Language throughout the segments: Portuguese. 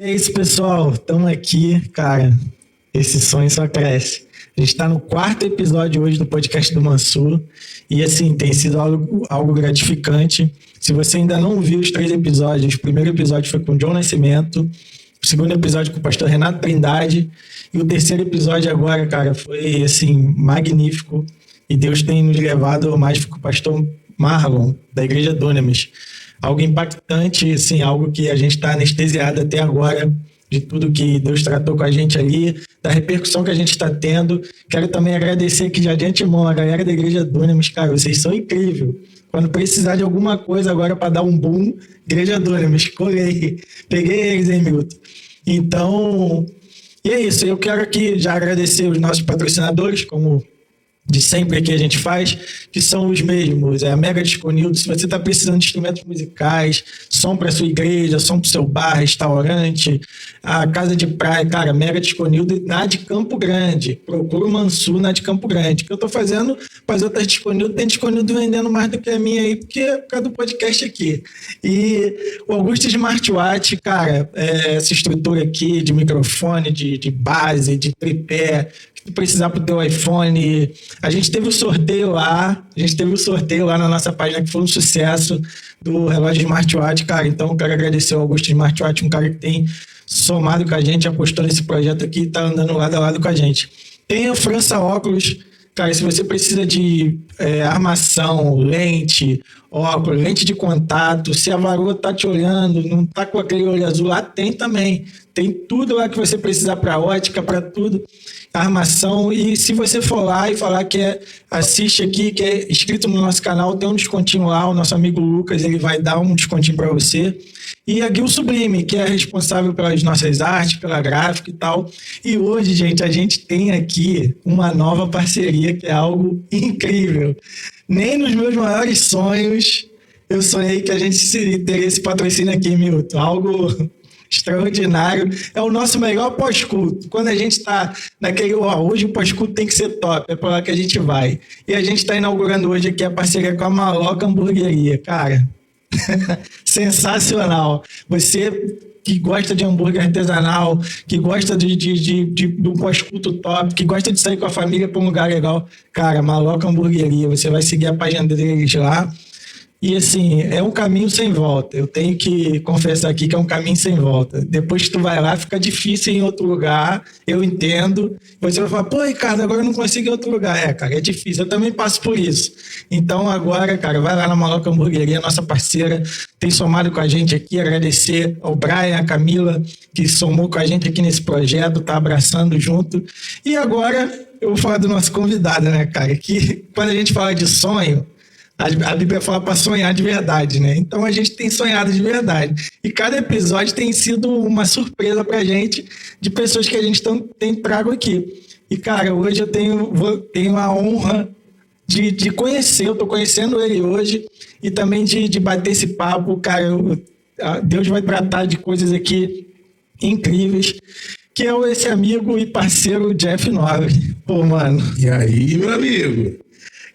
E é isso, pessoal. Estamos aqui, cara. Esse sonho só cresce. A gente está no 4º episódio hoje do podcast do Mansur. E, assim, tem sido algo gratificante. Se você ainda não viu os 3 episódios, o primeiro episódio foi com o John Nascimento, o segundo episódio com o pastor Renato Trindade, e o 3º episódio agora, cara, foi, assim, magnífico. E Deus tem nos levado mais com o pastor Marlon, da Igreja Dunamis. Algo impactante, assim, algo que a gente está anestesiado até agora, de tudo que Deus tratou com a gente ali, da repercussão que a gente está tendo. Quero também agradecer aqui já de antemão a galera da Igreja Dunamis, cara, vocês são incríveis. Quando precisar de alguma coisa agora para dar um boom, Igreja Dunamis, colei, peguei eles, hein, Milton? Então, e é isso, eu quero aqui já agradecer os nossos patrocinadores, como de sempre aqui a gente faz, que são os mesmos, a Mega Disconildo. Se você está precisando de instrumentos musicais, som para sua igreja, som para o seu bar, restaurante, a casa de praia, cara, Mega Disconildo na de Campo Grande. Procura o Mansur na de Campo Grande. O que eu estou fazendo para as outras Disconildo, tem Disconildo vendendo mais do que a minha aí, porque é por causa do podcast aqui. E o Augusto Smartwatch, cara, essa estrutura aqui de microfone, de base, de tripé, que tu precisar para o teu iPhone. A gente teve o sorteio lá na nossa página, que foi um sucesso, do relógio Smartwatch, cara. Então, eu quero agradecer ao Augusto Smartwatch, um cara que tem somado com a gente, apostou nesse projeto aqui e tá andando lado a lado com a gente. Tem a França Óculos, cara, se você precisa de armação, lente, óculos, lente de contato, se a varoa tá te olhando, não tá com aquele olho azul, lá tem também. Tem tudo lá que você precisar para ótica, para tudo, armação. E se você for lá e falar que assiste aqui, que é inscrito no nosso canal, tem um descontinho lá, o nosso amigo Lucas, ele vai dar um descontinho para você. E a Guil Sublime, que é responsável pelas nossas artes, pela gráfica e tal. E hoje, gente, a gente tem aqui uma nova parceria, que é algo incrível. Nem nos meus maiores sonhos eu sonhei que a gente teria esse patrocínio aqui, Milton. Algo extraordinário. É o nosso melhor pós-culto. Quando a gente está naquele, hoje o pós-culto tem que ser top, é para lá que a gente vai. E a gente está inaugurando hoje aqui a parceria com a Maloca Hamburgueria. Cara, sensacional. Você que gosta de hambúrguer artesanal, que gosta de um pós-culto top, que gosta de sair com a família para um lugar legal, cara, Maloca Hamburgueria. Você vai seguir a página deles lá. E assim, é um caminho sem volta. Eu tenho que confessar aqui que é um caminho sem volta. Depois que tu vai lá, fica difícil em outro lugar, eu entendo. Você vai falar, pô, Ricardo, agora eu não consigo ir em outro lugar. Cara, é difícil, eu também passo por isso. Então agora, cara, vai lá na Maloca Hamburgueria, nossa parceira, tem somado com a gente aqui, agradecer ao Brian, a Camila, que somou com a gente aqui nesse projeto, tá abraçando junto. E agora eu vou falar do nosso convidado, né, cara, que quando a gente fala de sonho, a Bíblia fala para sonhar de verdade, né? Então a gente tem sonhado de verdade. E cada episódio tem sido uma surpresa para a gente, de pessoas que a gente tem trago aqui. E, cara, hoje eu tenho a honra de conhecer, eu estou conhecendo ele hoje, e também de bater esse papo. Cara, Deus vai tratar de coisas aqui incríveis, que é esse amigo e parceiro Jeff Nobre. Pô, mano. E aí, meu amigo?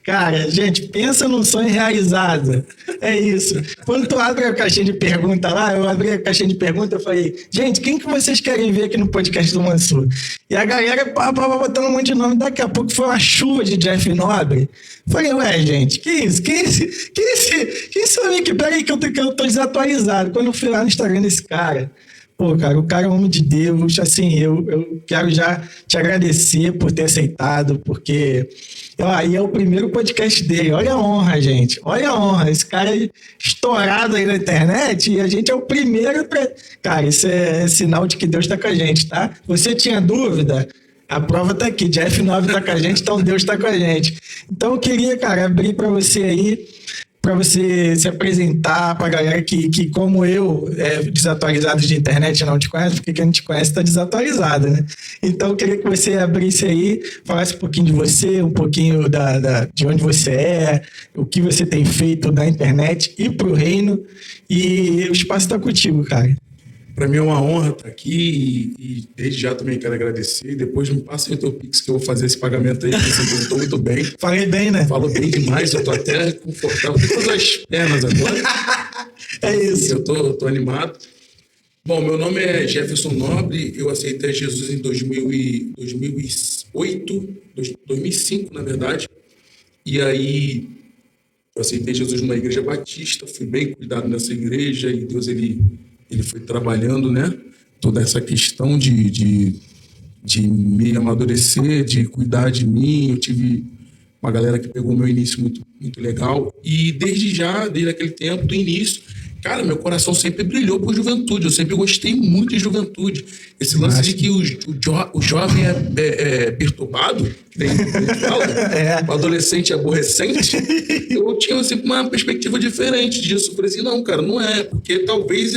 Cara, gente, pensa num sonho realizado. É isso. Quando tu abre a caixinha de pergunta lá, eu abri a caixinha de pergunta e falei, gente, quem que vocês querem ver aqui no podcast do Mansur? E a galera botando um monte de nome. Daqui a pouco foi uma chuva de Jeff Nobre. Falei, gente, que isso? Quem esse homem aqui? Peraí que eu tô desatualizado. Quando eu fui lá no Instagram desse cara, pô, cara, o cara é um homem de Deus. Assim, eu quero já te agradecer por ter aceitado, porque aí é o primeiro podcast dele. Olha a honra, gente. Olha a honra. Esse cara é estourado aí na internet e a gente é o primeiro. Cara, isso é sinal de que Deus está com a gente, tá? Você tinha dúvida? A prova está aqui. Jeff Nobre está com a gente, então Deus está com a gente. Então eu queria, cara, abrir para você aí, para você se apresentar para a galera que como eu, desatualizado de internet, não te conhece, porque quem não te conhece está desatualizado, né? Então, eu queria que você abrisse aí, falasse um pouquinho de você, um pouquinho de onde você é, o que você tem feito na internet e para o reino, e o espaço está contigo, cara. Para mim é uma honra estar aqui e desde já também quero agradecer. E depois me passa o teu Pix que eu vou fazer esse pagamento aí, que você perguntou muito bem. Falei bem, né? Falou bem demais, eu tô até confortável. Tem todas as pernas agora. É isso. Eu tô animado. Bom, meu nome é Jefferson Nobre, eu aceitei Jesus em 2005, na verdade. E aí, eu aceitei Jesus numa igreja batista, fui bem cuidado nessa igreja e Deus, ele foi trabalhando, né? Toda essa questão de me amadurecer, de cuidar de mim. Eu tive uma galera que pegou meu início muito, muito legal. E desde aquele tempo, do início, cara, meu coração sempre brilhou por juventude. Eu sempre gostei muito de juventude. Esse lance de que o jovem é perturbado, que nem fala, o adolescente é aborrecente, eu tinha sempre uma perspectiva diferente disso. Eu falei assim, não, cara, não é. Porque talvez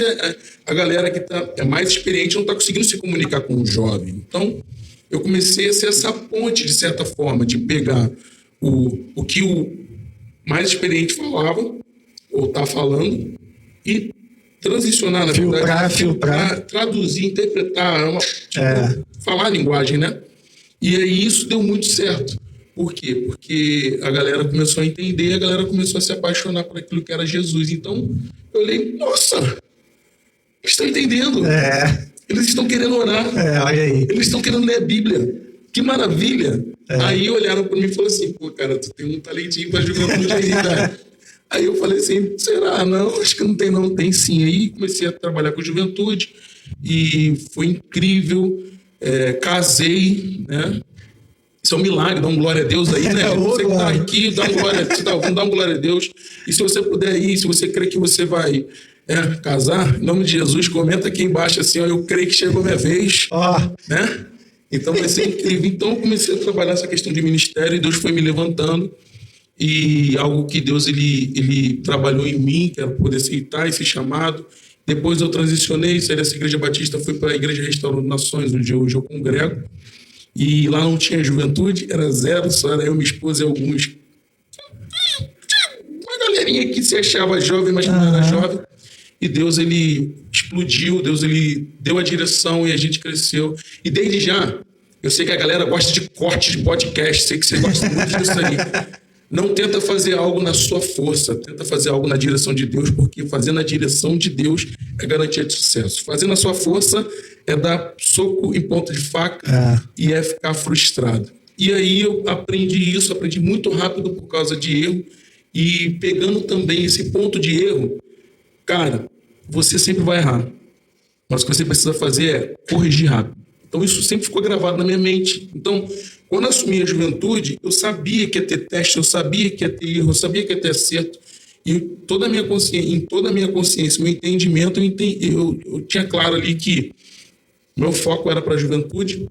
a galera que é mais experiente não está conseguindo se comunicar com o jovem. Então, eu comecei a ser essa ponte, de certa forma, de pegar o que o mais experiente falava, ou está falando, e transicionar, na verdade. Filtrar. Traduzir, interpretar, falar a linguagem, né? E aí isso deu muito certo. Por quê? Porque a galera começou a entender, a galera começou a se apaixonar por aquilo que era Jesus. Então, eu olhei, nossa, eles estão entendendo. Eles estão querendo orar. Olha aí. Eles estão querendo ler a Bíblia. Que maravilha! Aí olharam para mim e falaram assim, pô, cara, tu tem um talentinho para juventude aí, né? Aí eu falei assim, será? Não, acho que não tem não, tem sim. Aí comecei a trabalhar com juventude e foi incrível, casei, né? Isso é um milagre, dá um glória a Deus aí, né? Você que tá aqui, vamos dar um glória a Deus. E se você puder ir, se você crê que você vai casar, em nome de Jesus, comenta aqui embaixo assim, ó, eu creio que chegou a minha vez, né? Então vai ser incrível. Então eu comecei a trabalhar essa questão de ministério e Deus foi me levantando. E algo que Deus ele trabalhou em mim, que era poder aceitar esse chamado. Depois eu transicionei, saí dessa igreja batista, fui para a igreja Restaurando Nações, onde hoje eu congrego. E lá não tinha juventude, era zero, só era eu, minha esposa e alguns. Uma galerinha que se achava jovem, mas não era jovem. E Deus, ele explodiu, Deus, ele deu a direção e a gente cresceu. E desde já, eu sei que a galera gosta de corte de podcast, sei que você gosta muito disso aí. Não tenta fazer algo na sua força, tenta fazer algo na direção de Deus, porque fazer na direção de Deus é garantia de sucesso. Fazer na sua força é dar soco em ponta de faca e é ficar frustrado. E aí eu aprendi isso, aprendi muito rápido por causa de erro. E pegando também esse ponto de erro, cara, você sempre vai errar. Mas o que você precisa fazer é corrigir rápido. Então isso sempre ficou gravado na minha mente. Então, quando eu assumi a juventude, eu sabia que ia ter teste, eu sabia que ia ter erro, eu sabia que ia ter acerto. E em toda a minha consciência, meu entendimento, eu tinha claro ali que meu foco era para a juventude,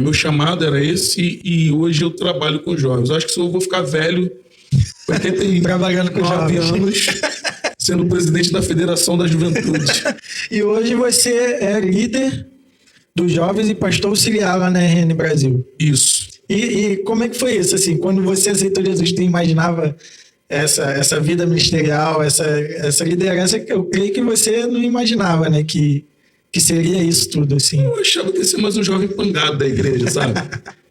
meu chamado era esse, e hoje eu trabalho com jovens. Eu acho que se eu vou ficar velho, 89 anos, sendo presidente da Federação da Juventude. E hoje você é líder dos jovens e pastor auxiliar lá na RN Brasil. Isso. E como é que foi isso? Assim, quando você aceitou Jesus, tu imaginava essa vida ministerial, essa liderança que eu creio que você não imaginava, né? Que seria isso tudo, assim. Eu achava que ia ser mais um jovem pangado da igreja, sabe?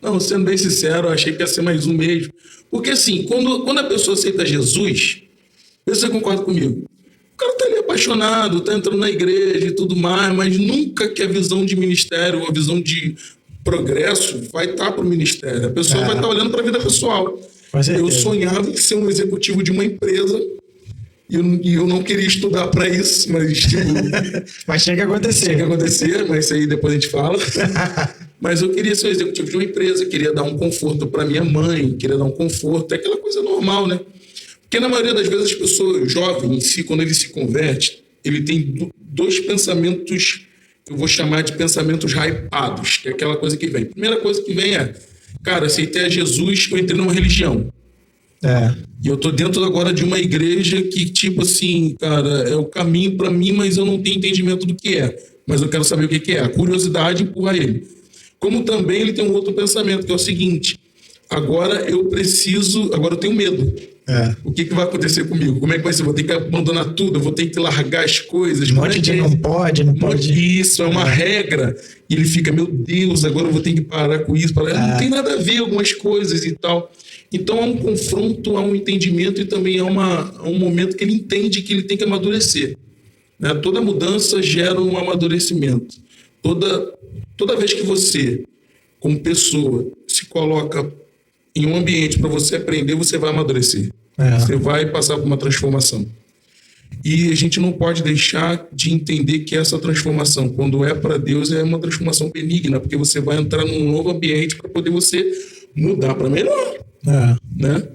Não, sendo bem sincero, eu achei que ia ser mais um mesmo. Porque assim, quando a pessoa aceita Jesus, você concorda comigo? O cara tá ali apaixonado, tá entrando na igreja e tudo mais, mas nunca que a visão de ministério, a visão de progresso vai estar para o ministério. A pessoa vai estar olhando para a vida pessoal. Eu sonhava em ser um executivo de uma empresa e eu não queria estudar para isso, mas tipo... mas tinha que acontecer. Tinha que acontecer, mas isso aí depois a gente fala. Mas eu queria ser um executivo de uma empresa, queria dar um conforto para minha mãe, queria dar um conforto, é aquela coisa normal, né? Porque na maioria das vezes as pessoas jovens em si, quando ele se converte, ele tem dois pensamentos, eu vou chamar de pensamentos hypados, que é aquela coisa que vem. A primeira coisa que vem é, cara, aceitei a Jesus, eu entrei numa religião. E eu tô dentro agora de uma igreja que, tipo assim, cara, é o caminho para mim, mas eu não tenho entendimento do que é. Mas eu quero saber o que é. A curiosidade empurra ele. Como também ele tem um outro pensamento, que é o seguinte, agora eu tenho medo. O que vai acontecer comigo? Como é que vai ser? Vou ter que abandonar tudo, eu vou ter que largar as coisas. Um monte de não pode. Isso, é uma regra. E ele fica, meu Deus, agora eu vou ter que parar com isso. Não tem nada a ver algumas coisas e tal. Então há um confronto, há um entendimento e também há um momento que ele entende que ele tem que amadurecer. né? Toda mudança gera um amadurecimento. Toda vez que você, como pessoa, se coloca em um ambiente para você aprender, você vai amadurecer. Você vai passar por uma transformação. E a gente não pode deixar de entender que essa transformação, quando é para Deus, é uma transformação benigna, porque você vai entrar num novo ambiente para poder você mudar para melhor. Né?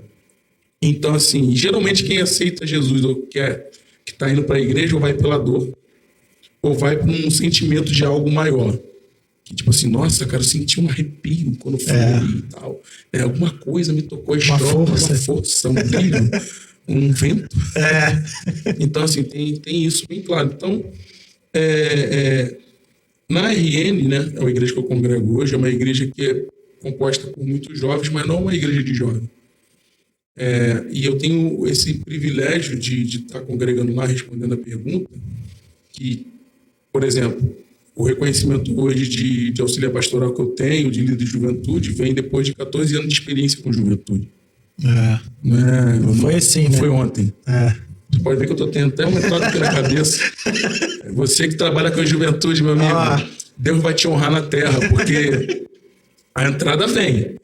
Então, assim, geralmente quem aceita Jesus ou que está indo para a igreja, ou vai pela dor, ou vai por um sentimento de algo maior. Que, tipo assim, nossa, cara, eu senti um arrepio quando fui e tal. Alguma coisa me tocou a história, uma força, um brilho, um vento. Então, assim, tem isso bem claro. Então, na RN, né, é uma igreja que eu congrego hoje, é uma igreja que é composta por muitos jovens, mas não uma igreja de jovens. E eu tenho esse privilégio de estar congregando lá, respondendo a pergunta, que, por exemplo, o reconhecimento hoje de auxiliar pastoral que eu tenho, de líder de juventude, vem depois de 14 anos de experiência com juventude. Não foi assim, né? Foi ontem. Você pode ver que eu estou tendo até uma entrada aqui na cabeça. Você que trabalha com a juventude, meu amigo, Deus vai te honrar na terra, porque a entrada vem,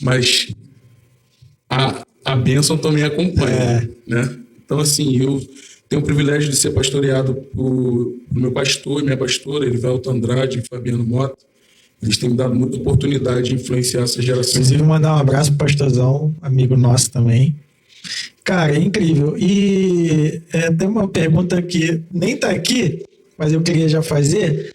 mas a bênção também acompanha. Né? Então, assim, eu tenho o privilégio de ser pastoreado por meu pastor e minha pastora, Erivelto Andrade e Fabiano Mota. Eles têm me dado muita oportunidade de influenciar essa geração. Inclusive, mandar um abraço pro pastorzão, amigo nosso também. Cara, é incrível. E tem uma pergunta que nem tá aqui, mas eu queria já fazer.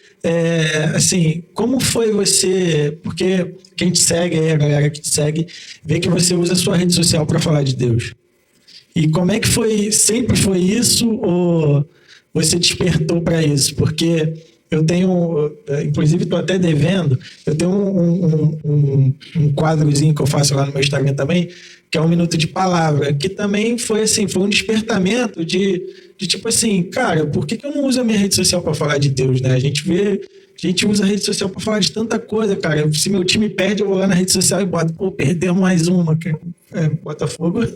Assim, como foi você... Porque quem te segue, a galera que te segue, vê que você usa a sua rede social para falar de Deus. E como é que foi? Sempre foi isso ou você despertou para isso? Porque eu tenho, inclusive estou até devendo, eu tenho um quadrozinho que eu faço lá no meu Instagram também, que é 1 minuto de palavra, que também foi assim, foi um despertamento de tipo assim, cara, por que eu não uso a minha rede social para falar de Deus, né? A gente usa a rede social para falar de tanta coisa, cara. Se meu time perde, eu vou lá na rede social e boto, perdeu mais uma. Botafogo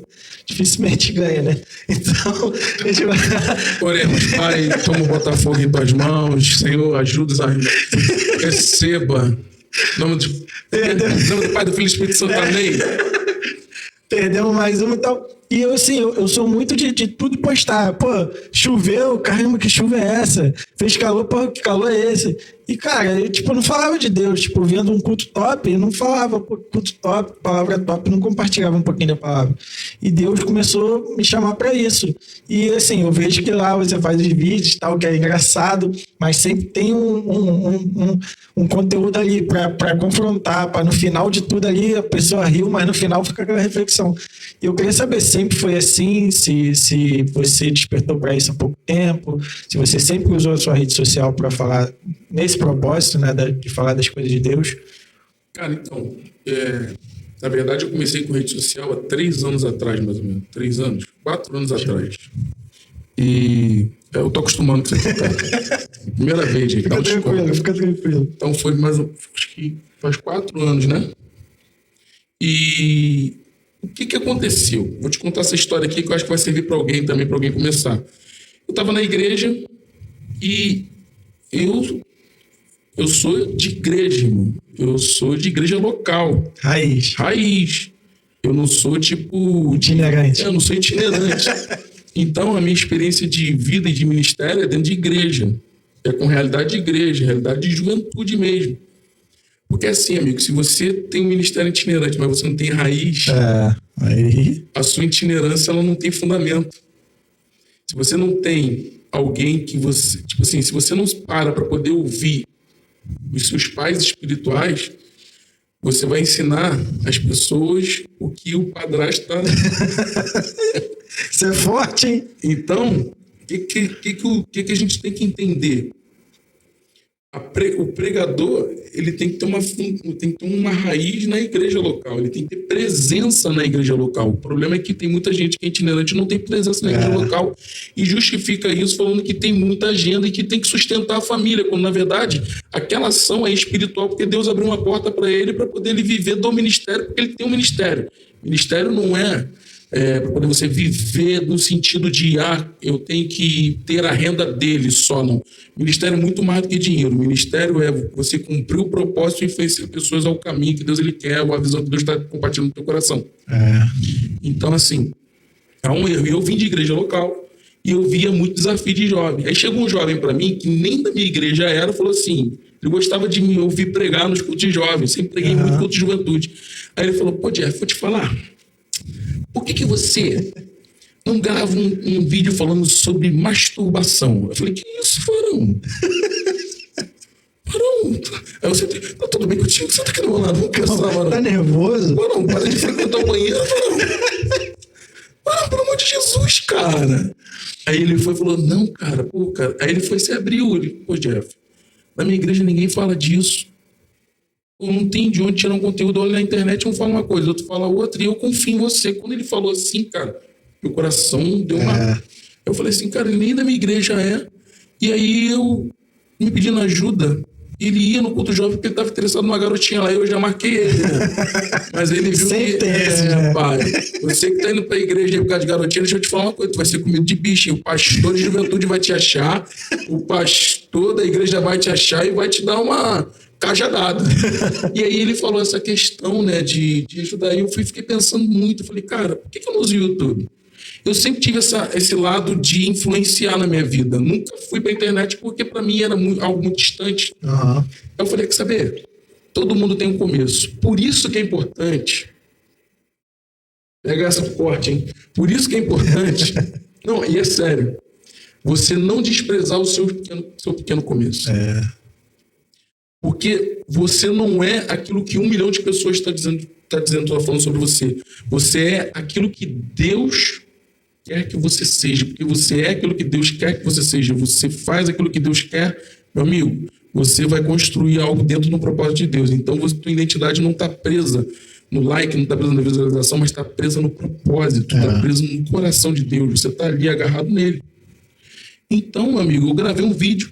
dificilmente ganha, né? Então, a gente vai... Oremos, Pai, toma o Botafogo em tuas mãos, Senhor, ajuda-os a receba. Em nome do Pai, do Filho e do Espírito Santo, amém. Perdemos mais uma e tal. E eu, assim, eu sou muito de tudo postar. Pô, choveu, caramba, que chuva é essa? Fez calor, pô, que calor é esse? E, cara, eu, não falava de Deus. Vendo um culto top, eu não falava, pô, culto top, palavra top, não compartilhava um pouquinho da palavra. E Deus começou a me chamar para isso. E, assim, eu vejo que lá você faz os vídeos e tal, que é engraçado, mas sempre tem um conteúdo ali para confrontar, para no final de tudo ali a pessoa riu, mas no final fica aquela reflexão. E eu queria saber, sempre foi assim? Se você despertou para isso há pouco tempo? Se você sempre usou a sua rede social para falar nesse propósito, né, de falar das coisas de Deus? Cara, então, na verdade eu comecei com rede social há 3 anos atrás, mais ou menos. 3 anos? 4 anos atrás. E eu tô acostumando com isso aqui, cara. Primeira vez, gente. Fica tranquilo. Então foi mais, acho que faz 4 anos, né? E o que aconteceu? Vou te contar essa história aqui que eu acho que vai servir para alguém também, para alguém começar. Eu estava na igreja e eu sou de igreja, irmão. Eu sou de igreja local. Raiz. Eu não sou tipo... itinerante. Eu não sou itinerante. Então, a minha experiência de vida e de ministério é dentro de igreja. É com realidade de igreja, realidade de juventude mesmo. Porque assim, amigo, se você tem um ministério itinerante, mas você não tem raiz, a sua itinerância ela não tem fundamento. Se você não tem alguém que você... Tipo assim, se você não para poder ouvir os seus pais espirituais, você vai ensinar as pessoas o que o padrasto está... Isso é forte, hein? Então, o que a gente tem que entender? O pregador, ele tem que ter uma raiz na igreja local, ele tem que ter presença na igreja local. O problema é que tem muita gente que é itinerante e não tem presença na igreja local e justifica isso falando que tem muita agenda e que tem que sustentar a família, quando na verdade aquela ação é espiritual, porque Deus abriu uma porta para ele para poder ele viver do ministério, porque ele tem um ministério. O ministério não é para poder você viver no sentido de, eu tenho que ter a renda dele só, não. Ministério é muito mais do que dinheiro. O ministério é você cumprir o propósito e influenciar pessoas ao caminho que Deus ele quer, ou a visão que Deus está compartilhando no teu coração. Então, assim, é um erro. Eu vim de igreja local e eu via muito desafio de jovem. Aí chegou um jovem para mim, que nem da minha igreja era, falou assim, ele gostava de me ouvir pregar nos cultos de jovens, sempre preguei muito culto de juventude. Aí ele falou, pô, Jeff, vou te falar, por que você não grava um vídeo falando sobre masturbação? Eu falei, que isso, Farão? Farão, aí eu sentei, tá tudo bem contigo? Você tá aqui do meu lado, vamos pensar, Farão. Tá nervoso? Farão, para de frequentar o banheiro, Farão. Farão, pelo amor de Jesus, cara. Aí ele foi e falou, não, cara, pô, cara. Aí ele foi e se abriu, ele, pô, Jeff, na minha igreja ninguém fala disso. Eu não tenho de onde tirar um conteúdo. Olha na internet, um fala uma coisa, outro fala outra, e eu confio em você. Quando ele falou assim, cara, meu coração deu uma... Eu falei assim, cara, ele nem da minha igreja é. E aí eu me pedindo ajuda. Ele ia no culto jovem porque ele estava interessado numa garotinha lá, eu já marquei ele, né? Mas ele viu rapaz, você que tá indo pra igreja por causa de garotinha, deixa eu te falar uma coisa, tu vai ser comido de bicho, o pastor de juventude vai te achar, o pastor da igreja vai te achar e vai te dar uma cajadada. E aí ele falou essa questão, né, de ajudar, e eu fiquei pensando muito, eu falei, cara, por que eu não uso o YouTube? Eu sempre tive esse lado de influenciar na minha vida. Nunca fui para a internet porque para mim era algo muito distante. Eu falei, quer saber? Todo mundo tem um começo. Por isso que é importante... Pega essa corte, hein? Por isso que é importante... Não, e é sério. Você não desprezar o seu pequeno começo. Porque você não é aquilo que 1 milhão de pessoas está falando sobre você. Você é aquilo que Deus quer que você seja, porque você é aquilo que Deus quer que você seja, você faz aquilo que Deus quer, meu amigo, você vai construir algo dentro do propósito de Deus. Então, tua identidade não está presa no like, não está presa na visualização, mas está presa no propósito, está presa no coração de Deus, você está ali agarrado nele. Então, meu amigo, eu gravei um vídeo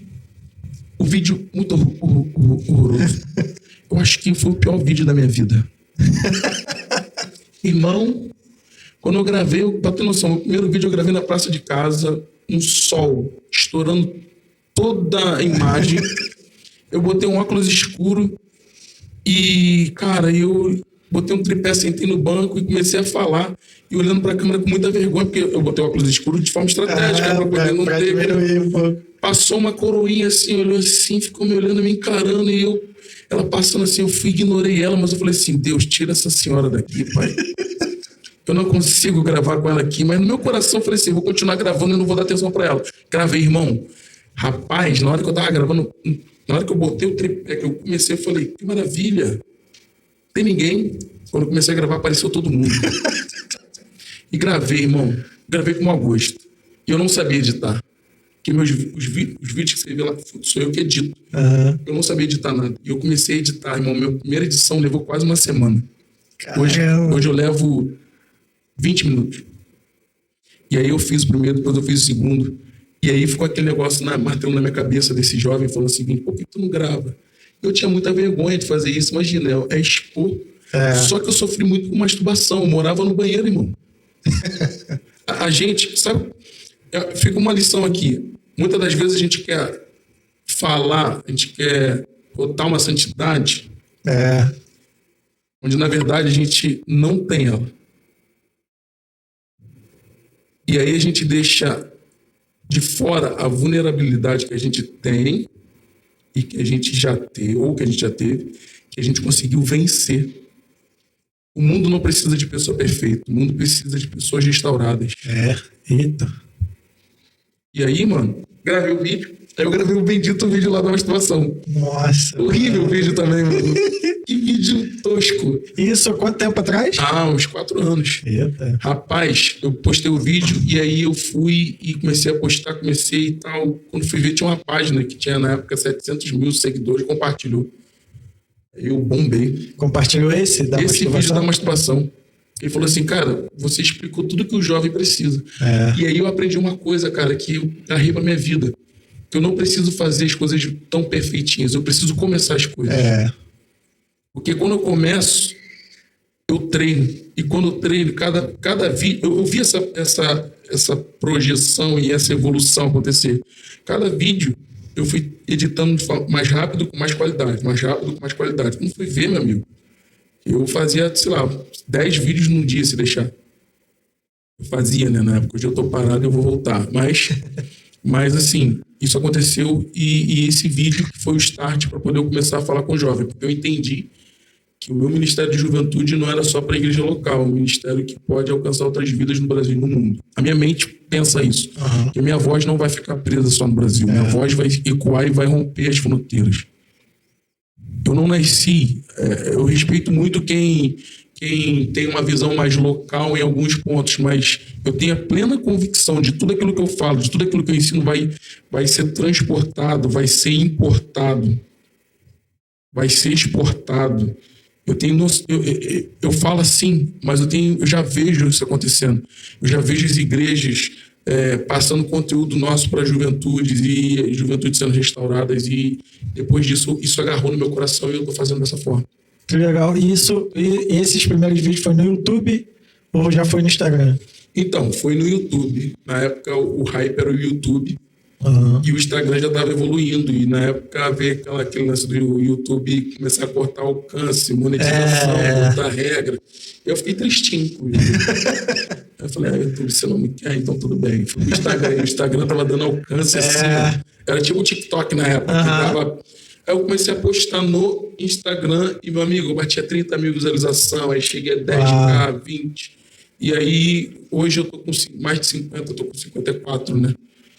muito horroroso. Eu acho que foi o pior vídeo da minha vida. Irmão, quando eu gravei, pra ter noção, o primeiro vídeo eu gravei na praça de casa, um sol estourando toda a imagem. Eu botei um óculos escuro e, cara, eu botei um tripé, sentei no banco e comecei a falar e olhando pra câmera com muita vergonha, porque eu botei o óculos escuro de forma estratégica pra poder não ter... Passou uma coroinha assim, olhou assim, ficou me olhando, me encarando e ela passando assim, eu ignorei ela, mas eu falei assim, Deus, tira essa senhora daqui, pai. Eu não consigo gravar com ela aqui, mas no meu coração eu falei assim, vou continuar gravando e não vou dar atenção pra ela. Gravei, irmão. Rapaz, na hora que eu tava gravando, na hora que eu botei o tripé, que eu comecei, eu falei, que maravilha. Tem ninguém. Quando eu comecei a gravar, apareceu todo mundo. E gravei, irmão. Gravei com mau gosto. E eu não sabia editar. Porque os vídeos que você vê lá, sou eu que edito. Eu não sabia editar nada. E eu comecei a editar, irmão. Minha primeira edição levou quase uma semana. Hoje eu levo 20 minutos. E aí eu fiz o primeiro, depois eu fiz o segundo. E aí ficou aquele negócio martelando na minha cabeça desse jovem, falando o seguinte, por que tu não grava? Eu tinha muita vergonha de fazer isso, imagina, é expor. Só que eu sofri muito com masturbação, eu morava no banheiro, irmão. A gente, sabe, fica uma lição aqui. Muitas das vezes a gente quer falar, a gente quer botar uma santidade, onde na verdade a gente não tem ela. E aí a gente deixa de fora a vulnerabilidade que a gente tem e que a gente já teve, ou que a gente já teve, que a gente conseguiu vencer. O mundo não precisa de pessoa perfeita, o mundo precisa de pessoas restauradas. Eita. E aí, mano, gravei o vídeo. Aí eu gravei o bendito vídeo lá da masturbação. Nossa. Horrível o vídeo também, mano. Que vídeo tosco. Isso há quanto tempo atrás? Uns 4 anos. Eita. Rapaz, eu postei o vídeo e aí eu fui e comecei a postar, e tal. Quando fui ver, tinha uma página que tinha na época 700 mil seguidores, compartilhou. Aí eu bombei. Compartilhou esse vídeo da masturbação. Ele falou assim, cara, você explicou tudo que o jovem precisa. E aí eu aprendi uma coisa, cara, que eu agarrei pra minha vida. Que eu não preciso fazer as coisas tão perfeitinhas, eu preciso começar as coisas. Porque quando eu começo, eu treino. E quando eu treino, cada vídeo... Eu vi essa projeção e essa evolução acontecer. Cada vídeo eu fui editando mais rápido, com mais qualidade. Mais rápido, com mais qualidade. Quando fui ver, meu amigo, eu fazia, sei lá, 10 vídeos num dia, se deixar. Eu fazia, né, na época. Hoje eu tô parado e eu vou voltar. Mas assim, isso aconteceu e esse vídeo foi o start para poder eu começar a falar com o jovem. Porque eu entendi que o meu Ministério de Juventude não era só para a igreja local, é um ministério que pode alcançar outras vidas no Brasil e no mundo. A minha mente pensa isso, que a minha voz não vai ficar presa só no Brasil, minha voz vai ecoar e vai romper as fronteiras. Eu não nasci, eu respeito muito quem tem uma visão mais local em alguns pontos, mas eu tenho a plena convicção de tudo aquilo que eu falo, de tudo aquilo que eu ensino vai ser transportado, vai ser importado, vai ser exportado. Eu falo assim, mas eu já vejo isso acontecendo. Eu já vejo as igrejas passando conteúdo nosso para juventudes e juventudes sendo restauradas, e depois disso isso agarrou no meu coração e eu estou fazendo dessa forma. Que legal. E esses primeiros vídeos foi no YouTube ou já foi no Instagram? Então, foi no YouTube. Na época o hype era o YouTube. E o Instagram já estava evoluindo, e na época veio aquele lance do YouTube começar a cortar alcance, monetização, botar regra. Eu fiquei tristinho com isso. Eu falei, YouTube, você não me quer, então tudo bem. Fui pro Instagram, o Instagram estava dando alcance assim. Era tipo o TikTok na época. Aí eu comecei a postar no Instagram e, meu amigo, eu batia 30 mil visualizações, aí cheguei a 10k, 20. E aí, hoje eu tô com mais de 50, eu tô com 54, né?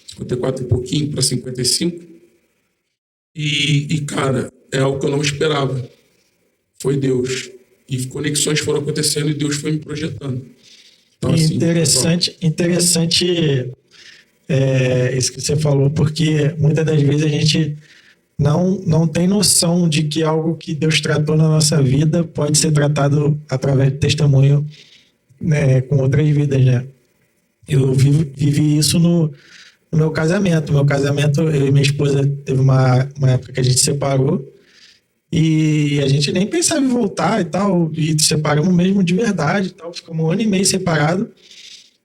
54 e pouquinho para 55. E, cara, é algo que eu não esperava. Foi Deus. E conexões foram acontecendo e Deus foi me projetando. Então, assim, interessante isso que você falou, porque muitas das vezes a gente não tem noção de que algo que Deus tratou na nossa vida pode ser tratado através de testemunho, né, com outras vidas, né? Eu vivi isso no meu casamento. Meu casamento, eu e minha esposa, teve uma época que a gente separou e a gente nem pensava em voltar e tal, e separamos mesmo de verdade e tal, ficamos 1 ano e meio separados.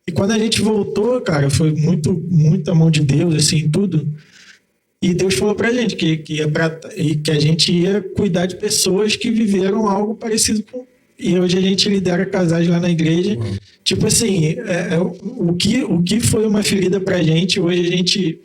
E quando a gente voltou, cara, foi muita mão de Deus, assim, tudo. E Deus falou pra gente que a gente ia cuidar de pessoas que viveram algo parecido com... E hoje a gente lidera casais lá na igreja. Tipo assim, o que foi uma ferida pra gente, hoje a gente...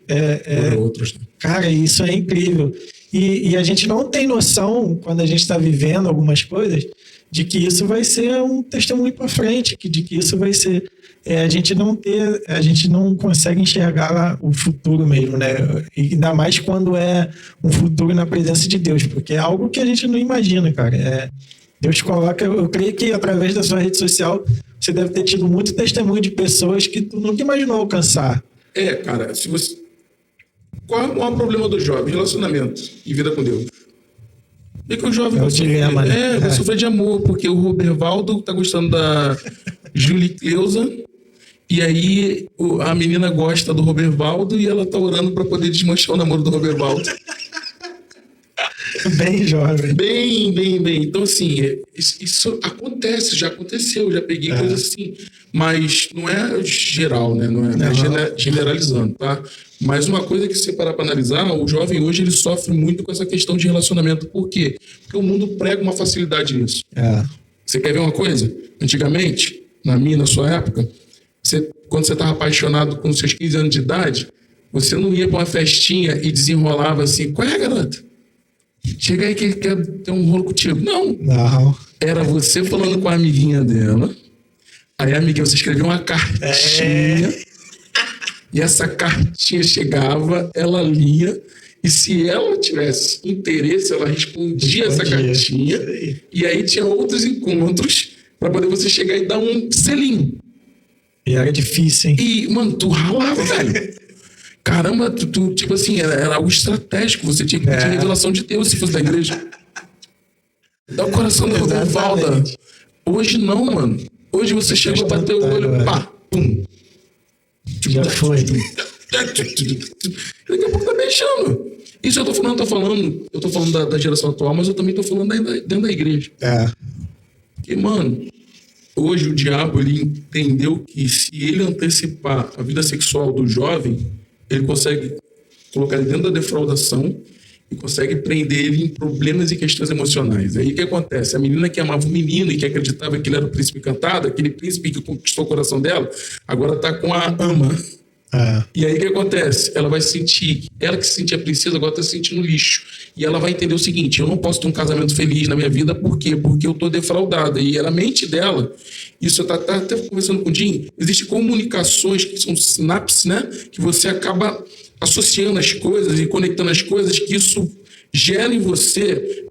Cara, isso é incrível. E a gente não tem noção, quando a gente está vivendo algumas coisas, de que isso vai ser um testemunho para frente, de que isso vai ser... a gente não consegue enxergar o futuro mesmo, né? E ainda mais quando é um futuro na presença de Deus, porque é algo que a gente não imagina, cara. Deus coloca, eu creio que através da sua rede social você deve ter tido muito testemunho de pessoas que tu nunca imaginou alcançar. Cara, qual é o maior problema do jovem? Relacionamento e vida com Deus. É que o jovem vai sofrer de amor, porque o Robervaldo tá gostando da Julie Cleusa, e aí a menina gosta do Robervaldo e ela tá orando para poder desmanchar o namoro do Robervaldo. Bem jovem. Bem. Então, assim, isso acontece, já aconteceu, já peguei coisas assim. Mas não é geral, né? Não é generalizando, tá? Mas uma coisa que se você parar para analisar, o jovem hoje ele sofre muito com essa questão de relacionamento. Por quê? Porque o mundo prega uma facilidade nisso. Você quer ver uma coisa? Antigamente, na sua época, quando você estava apaixonado com seus 15 anos de idade, você não ia para uma festinha e desenrolava assim, qual é, garota? Chega aí que ele quer ter um rolo contigo. Não. Era você falando com a amiguinha dela. Aí a amiguinha, você escrevia uma cartinha. E essa cartinha chegava, ela lia. E se ela tivesse interesse, ela respondia essa cartinha. E aí tinha outros encontros para poder você chegar e dar um selinho. E era difícil, hein? E, mano, tu ralava, velho. Caramba, tu tipo assim, era algo estratégico. Você tinha que pedir revelação de Deus se fosse da igreja. Dá o coração da Robervalda. Hoje não, mano. Hoje você chega a bater o olho, pá, pum. Já foi. Daqui a pouco tá mexendo. Isso eu tô falando da geração atual, mas eu também tô falando dentro da igreja. Porque, mano, Hoje o diabo ele entendeu que se ele antecipar a vida sexual do jovem, ele consegue colocar ele dentro da defraudação e consegue prender ele em problemas e questões emocionais. Aí o que acontece? A menina que amava o menino e que acreditava que ele era o príncipe encantado, aquele príncipe que conquistou o coração dela, agora está com a ama. E aí o que acontece? Ela vai sentir, ela que se sentia princesa agora está se sentindo lixo. E ela vai entender o seguinte: eu não posso ter um casamento feliz na minha vida, por quê? Porque eu estou defraudada. E na mente dela, isso eu estava até conversando com o Jim, existem comunicações que são sinapses, né? Que você acaba associando as coisas e conectando as coisas, que isso gera em você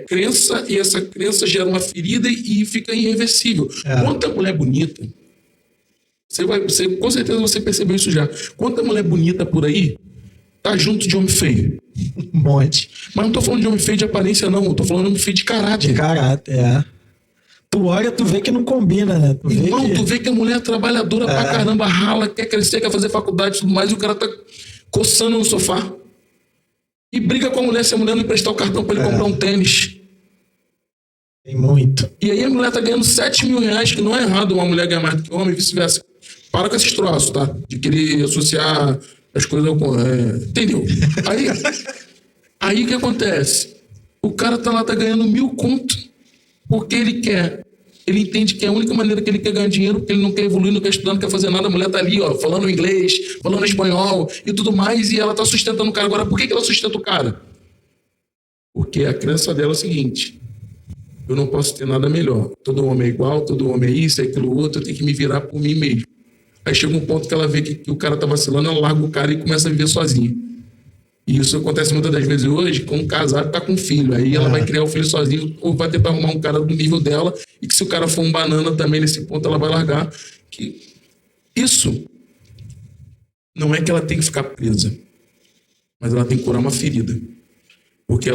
crença, e essa crença gera uma ferida e fica irreversível. Quanta mulher bonita, com certeza você percebeu isso já. Quanta mulher bonita por aí tá junto de homem feio? Um monte. Mas não tô falando de homem feio de aparência, não. Eu tô falando de homem feio de caráter. De caráter, Tu olha, tu vê que não combina, né? Tu vê que a mulher é trabalhadora pra caramba, rala, quer crescer, quer fazer faculdade e tudo mais, e o cara tá coçando no sofá. E briga com a mulher se a mulher não emprestar o cartão pra ele comprar um tênis. Tem muito. E aí a mulher tá ganhando 7 mil reais, que não é errado uma mulher ganhar mais do que um homem e vice-versa. Para com esses troços, tá? De querer associar as coisas ao... entendeu? Aí o que acontece? O cara tá lá, tá ganhando 1.000 conto porque ele quer. Ele entende que é a única maneira que ele quer ganhar dinheiro, porque ele não quer evoluir, não quer estudar, não quer fazer nada. A mulher tá ali, ó, falando inglês, falando espanhol e tudo mais, e ela tá sustentando o cara. Agora, por que ela sustenta o cara? Porque a crença dela é o seguinte: eu não posso ter nada melhor. Todo homem é igual, todo homem é isso, é aquilo outro, eu tenho que me virar por mim mesmo. Aí chega um ponto que ela vê que o cara tá vacilando, ela larga o cara e começa a viver sozinha. E isso acontece muitas das vezes hoje com um casado que tá com um filho. Aí ela vai criar o filho sozinho ou vai tentar arrumar um cara do nível dela, e que se o cara for um banana também nesse ponto, ela vai largar. Que isso não é que ela tem que ficar presa, mas ela tem que curar uma ferida. Porque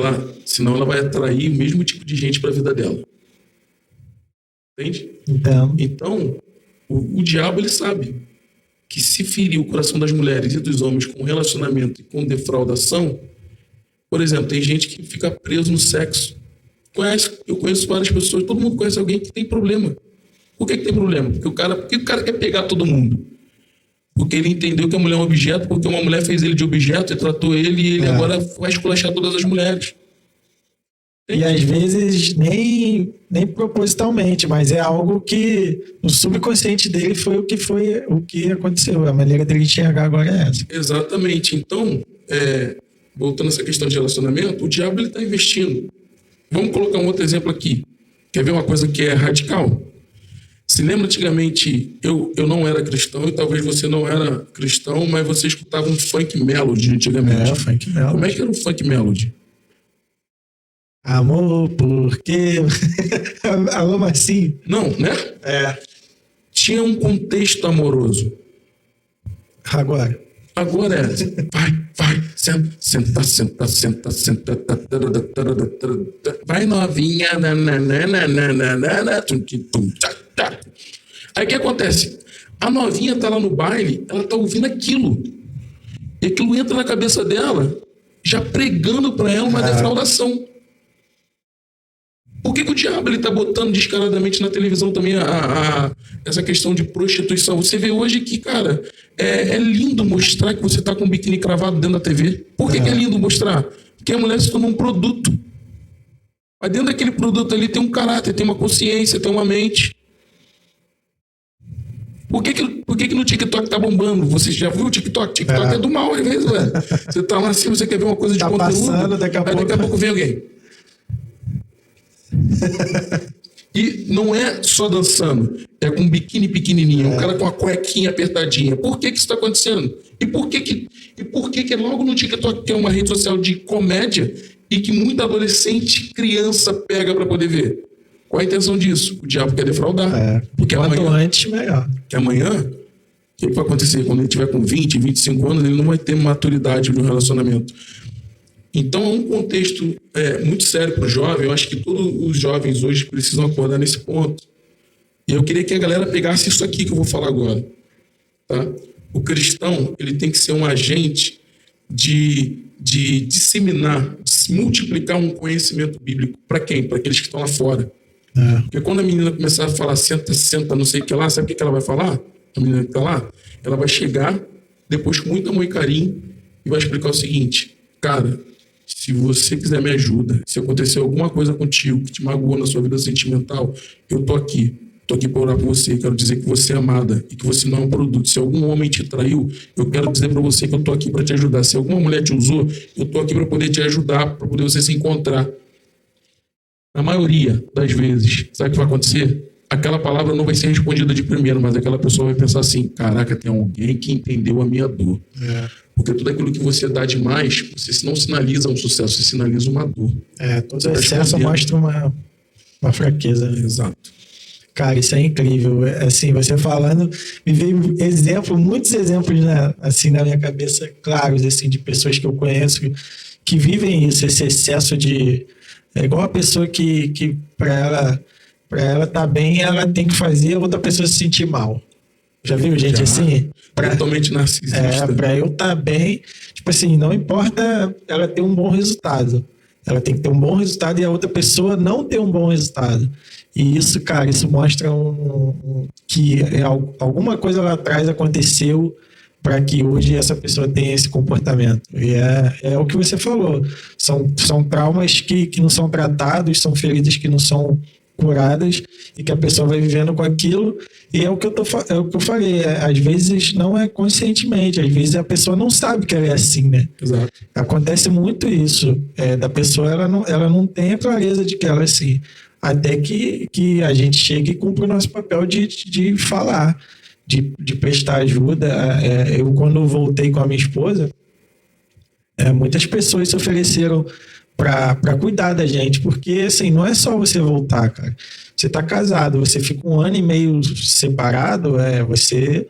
senão ela vai atrair o mesmo tipo de gente para a vida dela. Entende? Então o diabo, ele sabe que se ferir o coração das mulheres e dos homens com relacionamento e com defraudação, por exemplo, tem gente que fica preso no sexo. Eu conheço várias pessoas, todo mundo conhece alguém que tem problema. Por que tem problema? Porque o cara quer pegar todo mundo. Porque ele entendeu que a mulher é um objeto, porque uma mulher fez ele de objeto e tratou ele, e ele agora vai esculachar todas as mulheres. E às vezes nem propositalmente, mas é algo que o subconsciente dele foi o que aconteceu. A maneira dele enxergar agora é essa. Exatamente. Então, voltando a essa questão de relacionamento, o diabo está investindo. Vamos colocar um outro exemplo aqui. Quer ver uma coisa que é radical? Se lembra antigamente, eu não era cristão, e talvez você não era cristão, mas você escutava um funk melody antigamente. Funk melody. Como é que era um funk melody? Amor, porque... Alô, Marcinho? Não, né? Tinha um contexto amoroso. Agora vai, senta. Vai, novinha. Aí o que acontece? A novinha tá lá no baile, ela tá ouvindo aquilo. E aquilo entra na cabeça dela, já pregando para ela uma defraudação. Por que o diabo ele tá botando descaradamente na televisão também essa questão de prostituição? Você vê hoje que, cara, é lindo mostrar que você tá com um biquíni cravado dentro da TV. Por que é lindo mostrar? Porque a mulher se tornou um produto. Mas dentro daquele produto ali tem um caráter, tem uma consciência, tem uma mente. Por que no TikTok tá bombando? Você já viu o TikTok? TikTok é do mal, às vezes, velho. Você tá lá assim, você quer ver uma coisa de conteúdo. Passando, daqui a pouco vem alguém. E não é só dançando, é com um biquíni pequenininho, um cara com a cuequinha apertadinha. Por que isso está acontecendo? E por que logo no TikTok, que é uma rede social de comédia, e que muita adolescente, criança pega para poder ver? Qual a intenção disso? O diabo quer defraudar. Porque quanto antes, melhor. Que amanhã, o que vai acontecer? Quando ele tiver com 20, 25 anos, ele não vai ter maturidade no relacionamento. Então, é um contexto muito sério para o jovem. Eu acho que todos os jovens hoje precisam acordar nesse ponto. E eu queria que a galera pegasse isso aqui que eu vou falar agora. Tá? O cristão, ele tem que ser um agente de disseminar, de multiplicar um conhecimento bíblico. Para quem? Para aqueles que estão lá fora. Porque quando a menina começar a falar senta, senta, não sei o que lá, sabe o que ela vai falar? A menina que tá lá, ela vai chegar, depois com muito amor e carinho, e vai explicar o seguinte: cara, se você quiser me ajuda, se acontecer alguma coisa contigo que te magoou na sua vida sentimental, eu tô aqui. Tô aqui para orar por você. Quero dizer que você é amada e que você não é um produto. Se algum homem te traiu, eu quero dizer para você que eu tô aqui para te ajudar. Se alguma mulher te usou, eu tô aqui para poder te ajudar, para poder você se encontrar. Na maioria das vezes, sabe o que vai acontecer? Aquela palavra não vai ser respondida de primeiro, mas aquela pessoa vai pensar assim: caraca, tem alguém que entendeu a minha dor. Porque tudo aquilo que você dá demais, você não sinaliza um sucesso, você sinaliza uma dor. Todo excesso mostra uma fraqueza. Exato. Cara, isso é incrível. Assim, você falando, me veio muitos exemplos, né, assim, na minha cabeça, claros, assim, de pessoas que eu conheço que vivem isso, esse excesso de... É igual a pessoa que para ela tá bem, ela tem que fazer a outra pessoa se sentir mal. Já viu gente assim? Totalmente narcisista. Para eu estar bem, tipo assim, não importa ela ter um bom resultado. Ela tem que ter um bom resultado e a outra pessoa não ter um bom resultado. E isso, cara, isso mostra que alguma coisa lá atrás aconteceu para que hoje essa pessoa tenha esse comportamento. E é o que você falou. São traumas que não são tratados, são feridas que não são curadas e que a pessoa vai vivendo com aquilo. E é o que eu falei. Às vezes não é conscientemente, às vezes a pessoa não sabe que ela é assim, né? Exato. Acontece muito isso. Da pessoa, ela não tem a clareza de que ela é assim. Até que a gente chegue e cumpra o nosso papel de falar, de prestar ajuda. Eu, quando voltei com a minha esposa, muitas pessoas se ofereceram para cuidar da gente, porque assim, não é só você voltar, cara. Você tá casado, você fica 1 ano e meio separado, você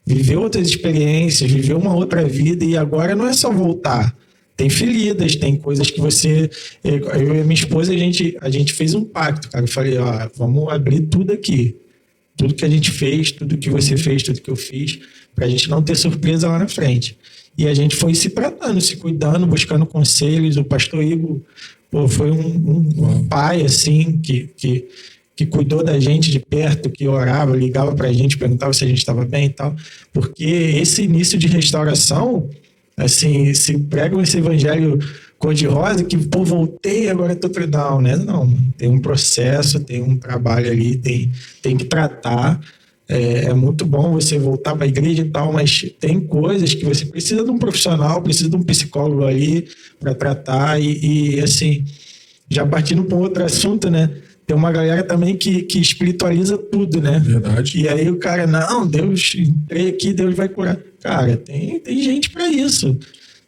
viveu outras experiências, viveu uma outra vida, e agora não é só voltar. Tem feridas, tem coisas que você... Eu e minha esposa, a gente fez um pacto, cara. Eu falei, vamos abrir tudo aqui. Tudo que a gente fez, tudo que você fez, tudo que eu fiz, pra gente não ter surpresa lá na frente. E a gente foi se tratando, se cuidando, buscando conselhos. O pastor Igor foi um pai, assim, que cuidou da gente de perto, que orava, ligava pra gente, perguntava se a gente estava bem e tal. Porque esse início de restauração... Assim, se pregam esse evangelho cor-de-rosa, que, voltei, agora estou treinando, né? Não, tem um processo, tem um trabalho ali, tem que tratar. É muito bom você voltar para a igreja e tal, mas tem coisas que você precisa de um profissional, precisa de um psicólogo ali para tratar. E, assim, já partindo para um outro assunto, né? Tem uma galera também que espiritualiza tudo, né? Verdade. E aí o cara, não, Deus, entrei aqui, Deus vai curar. Cara, tem gente para isso.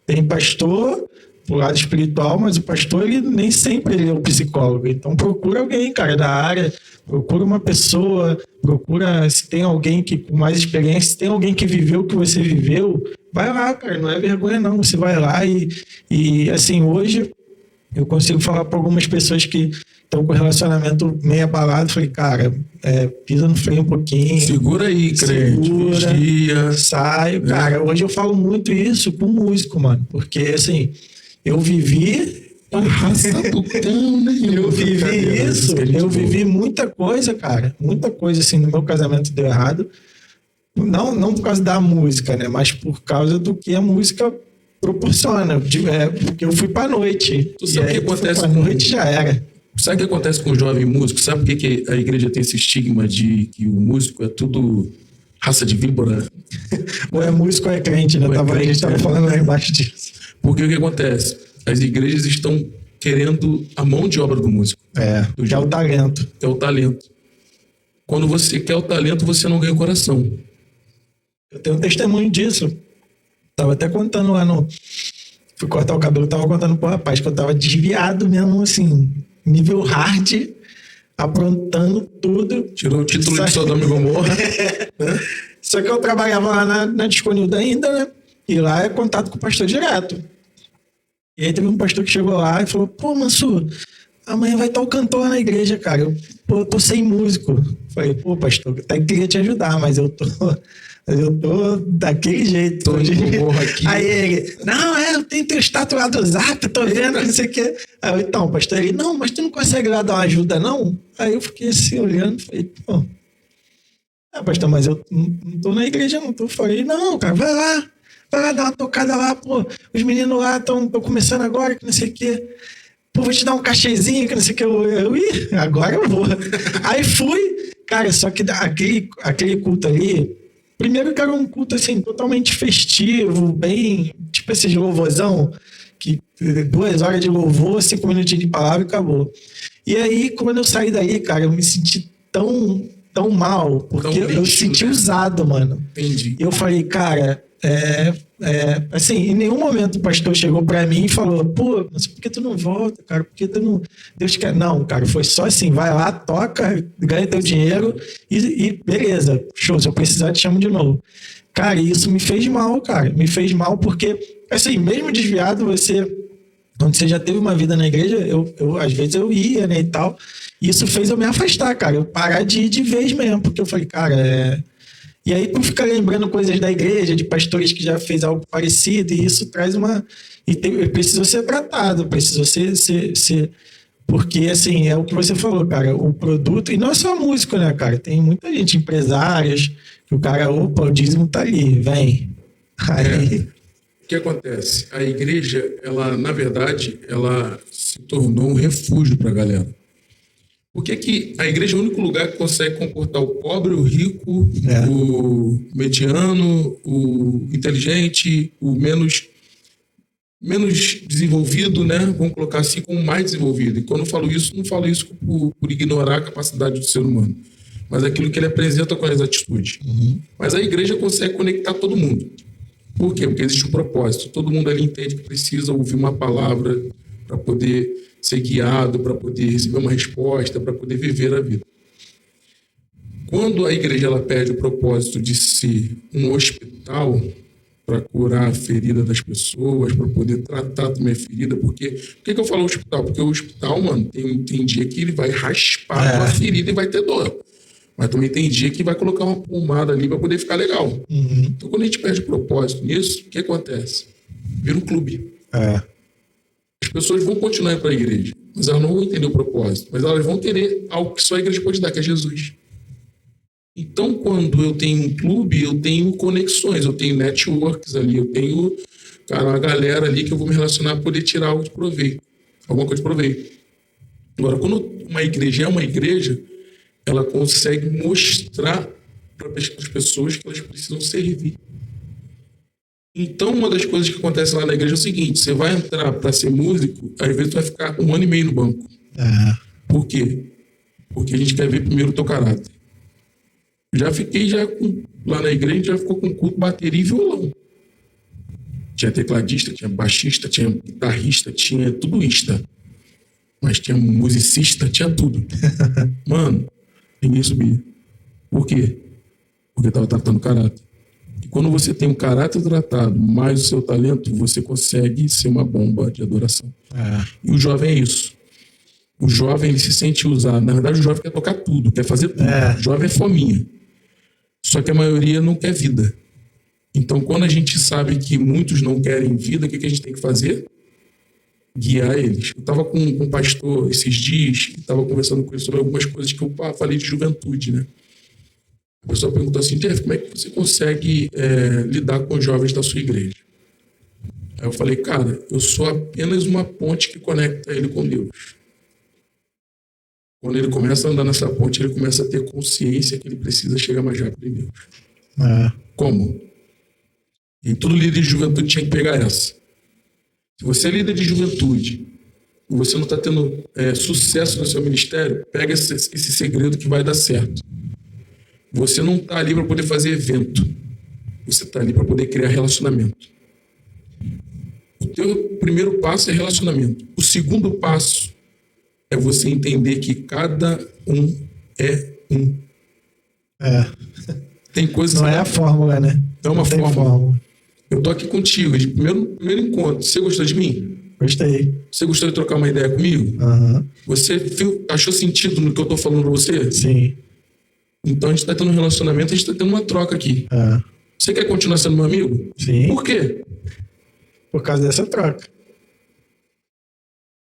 Tem pastor pro lado espiritual, mas o pastor, ele nem sempre ele é o psicólogo. Então procura alguém, cara, da área, procura uma pessoa, procura se tem alguém que com mais experiência, se tem alguém que viveu o que você viveu, vai lá, cara, não é vergonha não. Você vai lá e assim, hoje eu consigo falar para algumas pessoas que estão com o relacionamento meio abalado, falei, cara, pisa no freio um pouquinho. Segura aí, crente. Segura, saio. Cara, hoje eu falo muito isso com músico, mano. Porque, assim, eu vivi... A raça do cão, né? Eu vivi isso. Eu vivi muita coisa, cara. Muita coisa, assim, no meu casamento deu errado. Não por causa da música, né? Mas por causa do que a música proporciona. Porque eu fui pra noite. Tu sabe o que acontece pra noite já era. Sabe o que acontece com o jovem músico? Sabe por que a igreja tem esse estigma de que o músico é tudo raça de víbora? Ou é músico ou é crente, né? A gente estava falando lá embaixo disso. Porque o que acontece? As igrejas estão querendo a mão de obra do músico. Que é o talento. É o talento. Quando você quer o talento, você não ganha o coração. Eu tenho um testemunho disso. Tava até contando lá no... Fui cortar o cabelo, tava contando pro rapaz que eu tava desviado mesmo, assim... Nível hard, aprontando tudo. Tirou o título de Sodoma e Gomorra. Só que eu trabalhava lá na Disconilda ainda, né? E lá é contato com o pastor direto. E aí teve um pastor que chegou lá e falou, Mansur, amanhã vai estar o cantor na igreja, cara. Eu tô sem músico. Falei, pastor, eu até queria te ajudar, mas eu tô Mas eu tô daquele jeito. Tô de morro aqui. Aí ele, não, eu tenho teu status lá do Zap, tô vendo, não sei o quê. Aí eu, então, pastor, ele, não, mas tu não consegue lá dar uma ajuda, não? Aí eu fiquei assim, olhando, falei, pô, pastor, mas eu não tô na igreja, não tô. Falei, não, cara, vai lá dar uma tocada lá, pô, os meninos lá estão começando agora, que não sei o quê. Pô, vou te dar um cachezinho, que não sei o que. Ih, agora eu vou. Aí fui, cara, só que aquele culto ali, primeiro que era um culto, assim, totalmente festivo, bem, tipo esses louvorzão, que 2 horas de louvor, 5 minutinhos de palavra e acabou. E aí, quando eu saí daí, cara, eu me senti tão mal, porque eu senti usado, mano. Entendi. E eu falei, cara, assim, em nenhum momento o pastor chegou pra mim e falou, pô, mas por que tu não volta, cara? Por que tu não... Deus quer... Não, cara, foi só assim, vai lá, toca, ganha teu dinheiro e beleza, show, se eu precisar te chamo de novo. Cara, isso me fez mal, cara. Me fez mal porque, assim, mesmo desviado, quando você já teve uma vida na igreja, eu às vezes eu ia, né, e tal. E isso fez eu me afastar, cara. Eu parar de ir de vez mesmo, porque eu falei, cara, E aí, por ficar lembrando coisas da igreja, de pastores que já fez algo parecido, e isso traz uma... precisou ser tratado, precisou ser... Porque, assim, é o que você falou, cara, o produto... E não é só músico, né, cara? Tem muita gente, empresários, que o cara, opa, o dízimo tá ali, vem. Aí... O que acontece? A igreja, ela, na verdade, ela se tornou um refúgio para a galera. Por que a igreja é o único lugar que consegue comportar o pobre, o rico, o mediano, o inteligente, o menos desenvolvido, né? Vamos colocar assim, como mais desenvolvido. E quando eu falo isso, não falo isso por ignorar a capacidade do ser humano, mas aquilo que ele apresenta com as atitudes. Uhum. Mas a igreja consegue conectar todo mundo. Por quê? Porque existe um propósito. Todo mundo ali entende que precisa ouvir uma palavra para poder ser guiado, para poder receber uma resposta, para poder viver a vida. Quando a igreja ela perde o propósito de ser um hospital para curar a ferida das pessoas, para poder tratar também a ferida, por que eu falo hospital? Porque o hospital, mano, tem dia que ele vai raspar uma ferida e vai ter dor. Mas também tem dia que vai colocar uma pomada ali para poder ficar legal. Uhum. Então, quando a gente perde o propósito nisso, o que acontece? Vira um clube. As pessoas vão continuar para a igreja, mas elas não vão entender o propósito. Mas elas vão querer algo que só a igreja pode dar, que é Jesus. Então, quando eu tenho um clube, eu tenho conexões, eu tenho networks ali, eu tenho, cara, uma galera ali que eu vou me relacionar para poder tirar algo de proveito. Alguma coisa de proveito. Agora, quando uma igreja é uma igreja, ela consegue mostrar para as pessoas que elas precisam servir. Então, uma das coisas que acontece lá na igreja é o seguinte: você vai entrar para ser músico, às vezes tu vai ficar 1 ano e meio no banco. Por quê? Porque a gente quer ver primeiro o teu caráter. Já fiquei lá na igreja, a gente já ficou com culto, bateria e violão. Tinha tecladista, tinha baixista, tinha guitarrista, tinha tudo isto. Mas tinha musicista, tinha tudo. Mano, ninguém subia. Por quê? Porque estava tratando caráter. E quando você tem um caráter tratado, mais o seu talento, você consegue ser uma bomba de adoração. E o jovem é isso. O jovem, ele se sente usado. Na verdade, o jovem quer tocar tudo, quer fazer tudo. O jovem é fominha. Só que a maioria não quer vida. Então, quando a gente sabe que muitos não querem vida, o que a gente tem que fazer? Guiar eles. Eu estava com um pastor esses dias, estava conversando com ele sobre algumas coisas que eu falei de juventude, né? A pessoa perguntou assim: Jeff, como é que você consegue lidar com os jovens da sua igreja? Aí eu falei: cara, eu sou apenas uma ponte que conecta ele com Deus. Quando ele começa a andar nessa ponte, ele começa a ter consciência que ele precisa chegar mais rápido em Deus. Como? E todo líder de juventude tinha que pegar essa. Se você é líder de juventude e você não está tendo sucesso no seu ministério, pega esse segredo que vai dar certo. Você não está ali para poder fazer evento. Você está ali para poder criar relacionamento. O teu primeiro passo é relacionamento. O segundo passo é você entender que cada um é um. Tem coisas. Não é a fórmula, né? É uma fórmula. Eu tô aqui contigo, de primeiro encontro. Você gostou de mim? Gostei. Você gostou de trocar uma ideia comigo? Você achou sentido no que eu tô falando pra você? Sim. Então a gente tá tendo um relacionamento, a gente tá tendo uma troca aqui. Você quer continuar sendo meu amigo? Sim. Por quê? Por causa dessa troca.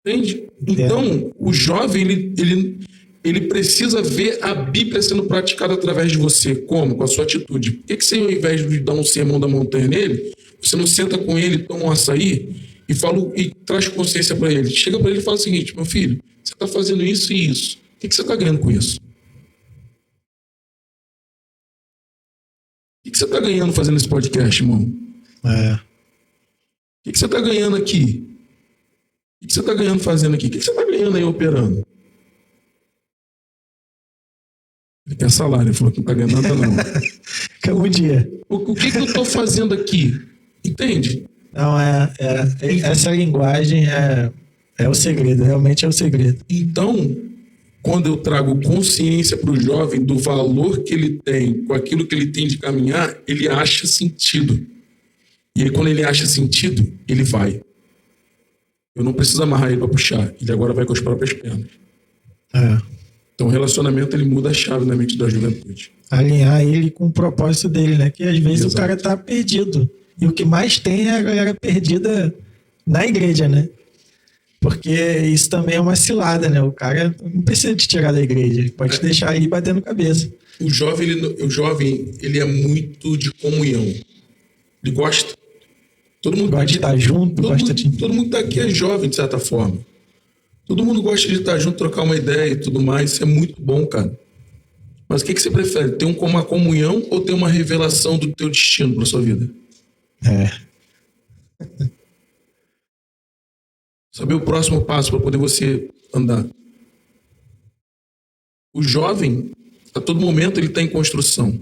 Entende? Então, o jovem, ele precisa ver a Bíblia sendo praticada através de você. Como? Com a sua atitude. Por que você, ao invés de dar um sermão da montanha nele, você não senta com ele, toma um açaí e traz consciência para ele? Chega para ele e fala o seguinte: meu filho, você está fazendo isso e isso. O que você está ganhando com isso? O que você está ganhando fazendo esse podcast, irmão? O que você está ganhando aqui? O que você está ganhando fazendo aqui? O que você está ganhando aí operando? Ele quer salário, ele falou que não está ganhando nada, não. Um dia. O que eu estou fazendo aqui? Entende? Não, essa linguagem é o segredo, realmente é o segredo. Então, quando eu trago consciência para o jovem do valor que ele tem, com aquilo que ele tem de caminhar, ele acha sentido. E aí, quando ele acha sentido, ele vai. Eu não preciso amarrar ele para puxar. Ele agora vai com as próprias pernas. Então, o relacionamento, ele muda a chave na mente da juventude. Alinhar ele com o propósito dele, né? Que às vezes o cara tá perdido. E o que mais tem é a galera perdida na igreja, né? Porque isso também é uma cilada, né? O cara não precisa te tirar da igreja. Ele pode te deixar aí batendo cabeça. O jovem, ele é muito de comunhão. Ele gosta. Todo mundo gosta de estar junto, todo mundo tá aqui é jovem, de certa forma. Todo mundo gosta de estar junto, trocar uma ideia e tudo mais. Isso é muito bom, cara. Mas o que você prefere? Ter uma comunhão ou ter uma revelação do teu destino para sua vida? Saber o próximo passo para poder você andar. O jovem, a todo momento, ele está em construção.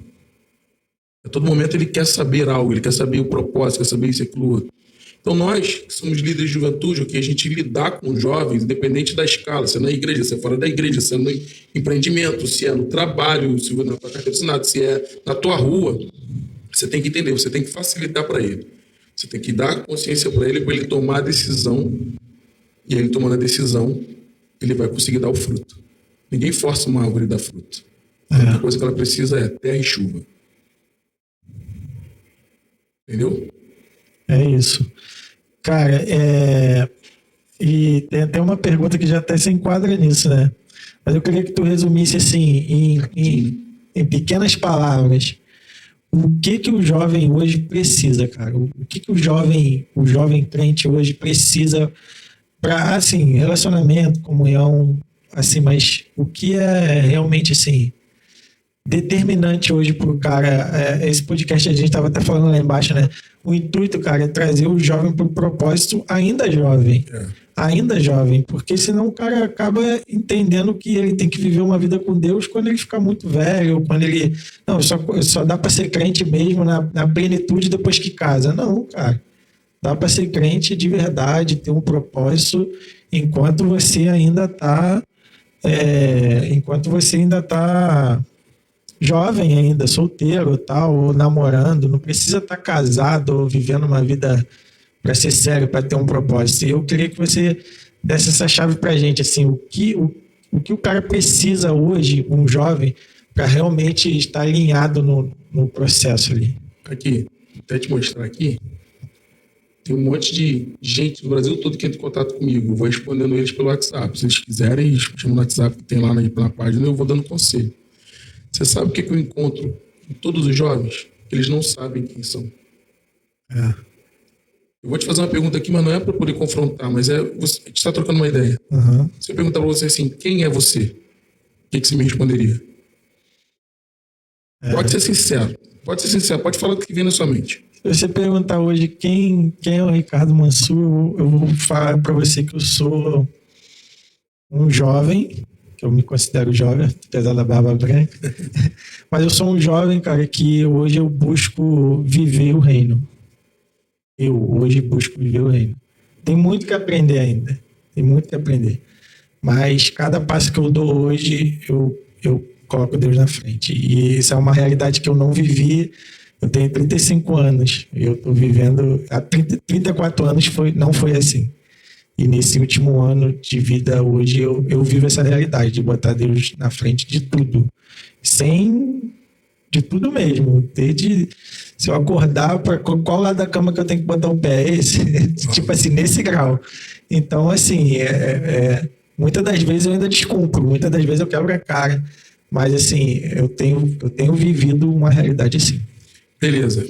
A todo momento ele quer saber algo, ele quer saber o propósito, quer saber isso e aquilo outro. Então nós, que somos líderes de juventude, o que a gente lidar com os jovens, independente da escala, se é na igreja, se é fora da igreja, se é no empreendimento, se é no trabalho, se é na tua carteira assinada, se é na tua rua, você tem que entender, você tem que facilitar para ele. Você tem que dar consciência para ele tomar a decisão, e aí ele tomando a decisão, ele vai conseguir dar o fruto. Ninguém força uma árvore a dar fruto. A única coisa que ela precisa é terra e chuva. Entendeu? É isso. Cara, e tem até uma pergunta que já até se enquadra nisso, né? Mas eu queria que tu resumisse assim, em pequenas palavras, o que o jovem hoje precisa, cara? O que o jovem crente hoje precisa para, assim, relacionamento, comunhão, assim, mas o que é realmente, assim, determinante hoje pro cara? Esse podcast a gente estava até falando lá embaixo, né? O intuito, cara, é trazer o jovem pro propósito ainda jovem. Ainda jovem, porque senão o cara acaba entendendo que ele tem que viver uma vida com Deus quando ele ficar muito velho, quando ele... Não, só dá para ser crente mesmo na plenitude depois que casa. Não, cara. Dá para ser crente de verdade, ter um propósito enquanto você ainda está jovem ainda, solteiro, tal, ou namorando. Não precisa estar casado ou vivendo uma vida para ser sério, para ter um propósito. E eu queria que você desse essa chave para a gente, assim, o que o cara precisa hoje, um jovem, para realmente estar alinhado no processo ali. Aqui, até te mostrar aqui, tem um monte de gente no Brasil todo que entra em contato comigo. Eu vou respondendo eles pelo WhatsApp. Se eles quiserem, chamam no WhatsApp que tem lá na página, eu vou dando conselho. Você sabe o que eu encontro em todos os jovens? Eles não sabem quem são. Eu vou te fazer uma pergunta aqui, mas não é para poder confrontar, mas a gente está trocando uma ideia. Se eu perguntar para você assim, quem é você? O que você me responderia? Pode ser sincero. Pode falar o que vem na sua mente. Se você perguntar hoje quem é o Ricardo Mansur, eu vou falar para você que eu sou um jovem, que eu me considero jovem, apesar da barba branca, mas eu sou um jovem, cara, que hoje eu busco viver o reino. Eu hoje busco viver o reino. Tem muito que aprender ainda, mas cada passo que eu dou hoje, eu coloco Deus na frente. E isso é uma realidade que eu não vivi. Eu tenho 35 anos, eu estou vivendo... Há 34 anos não foi assim. E nesse último ano de vida hoje, eu vivo essa realidade de botar Deus na frente de tudo. Sem De tudo mesmo. Desde se eu acordar, para qual lado da cama que eu tenho que botar o pé? Esse? Tipo assim, nesse grau. Então, assim, muitas das vezes eu ainda descumpro, muitas das vezes eu quebro a cara. Mas, assim, eu tenho vivido uma realidade assim. Beleza.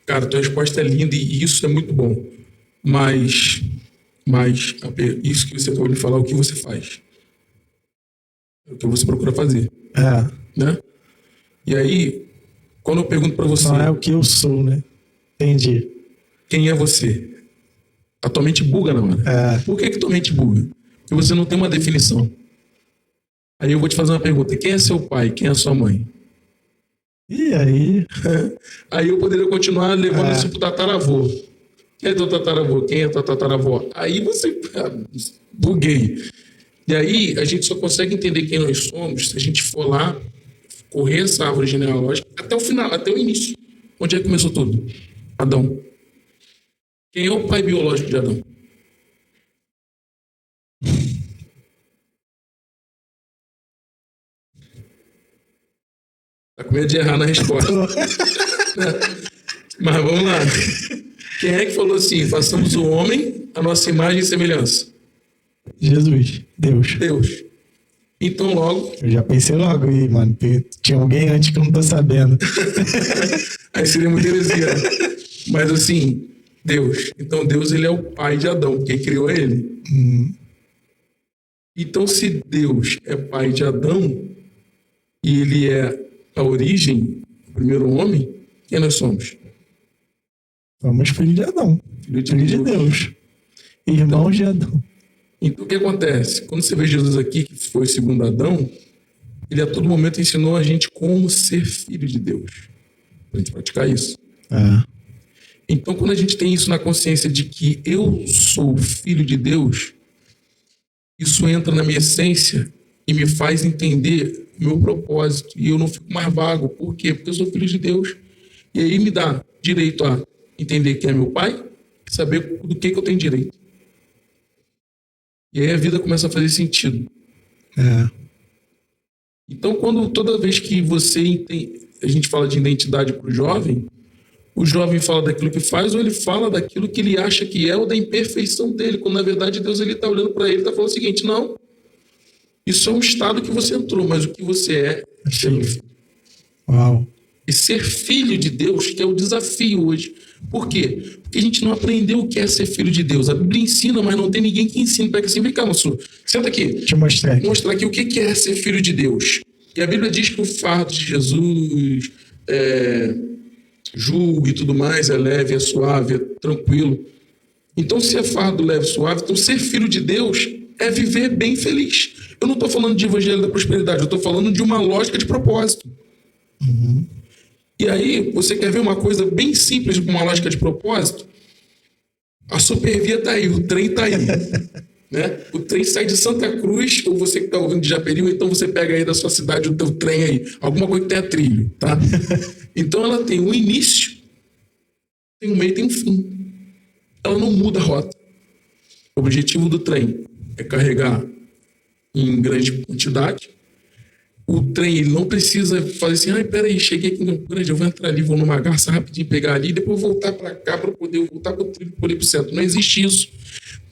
Cara, tua resposta é linda e isso é muito bom. Mas isso que você acabou de falar, o que você faz? É o que você procura fazer. Né? E aí, quando eu pergunto para você... Não é o que eu sou, né? Entendi. Quem é você? A tua mente buga na hora. Por que tua mente buga? Porque você não tem uma definição. Aí eu vou te fazer uma pergunta. Quem é seu pai? Quem é sua mãe? E aí? Aí eu poderia continuar levando isso pro tataravô. Quem é teu tataravô? Quem é tua tataravó? Aí você... buguei. E aí a gente só consegue entender quem nós somos se a gente for lá correr essa árvore genealógica até o final, até o início. Onde é que começou tudo? Adão. Quem é o pai biológico de Adão? Tá com medo de errar na resposta. Mas vamos lá. Quem é que falou assim? Façamos o homem a nossa imagem e semelhança? Jesus. Deus. Então logo... Eu já pensei logo aí, mano. Tinha alguém antes que eu não tô sabendo. Aí seria muito heresia. Mas assim, Deus. Então Deus, ele é o pai de Adão. Quem criou ele? Então se Deus é pai de Adão e ele é a origem, o primeiro homem, quem nós somos? Somos filhos de Adão. Filho de Deus. Irmãos de Adão. Então o que acontece? Quando você vê Jesus aqui, que foi o segundo Adão, ele a todo momento ensinou a gente como ser filho de Deus. Pra gente praticar isso. Então quando a gente tem isso na consciência de que eu sou filho de Deus, isso entra na minha essência e me faz entender o meu propósito. E eu não fico mais vago. Por quê? Porque eu sou filho de Deus. E aí me dá direito a entender quem é meu pai, saber do que eu tenho direito. E aí a vida começa a fazer sentido. Então, toda vez que a gente fala de identidade para o jovem fala daquilo que faz ou ele fala daquilo que ele acha que é ou da imperfeição dele, quando na verdade Deus está olhando para ele e está falando o seguinte: não, isso é um estado que você entrou, mas o que você é ser meu filho. Uau. E ser filho de Deus, que é o desafio hoje. Por quê? Porque a gente não aprendeu o que é ser filho de Deus. A Bíblia ensina, mas não tem ninguém que ensine. Pega assim, vem cá, moço, senta aqui. Deixa eu mostrar. Vou mostrar aqui o que é ser filho de Deus. E a Bíblia diz que o fardo de Jesus, jugo e tudo mais, é leve, é suave, é tranquilo. Então, se é fardo leve e suave, então ser filho de Deus é viver bem feliz. Eu não estou falando de evangelho da prosperidade, eu estou falando de uma lógica de propósito. E aí, você quer ver uma coisa bem simples com uma lógica de propósito? A Supervia está aí, o trem está aí. Né? O trem sai de Santa Cruz, ou você que está ouvindo de Japeri, ou então você pega aí da sua cidade o teu trem aí, alguma coisa que tenha trilho, tá? Então ela tem um início, tem um meio e tem um fim. Ela não muda a rota. O objetivo do trem é carregar em grande quantidade. O trem, ele não precisa fazer assim, peraí, cheguei aqui no grande, eu vou entrar ali, vou numa garça rapidinho, pegar ali, e depois voltar para cá para poder voltar para o trilho, poder ir para o centro. Não existe isso.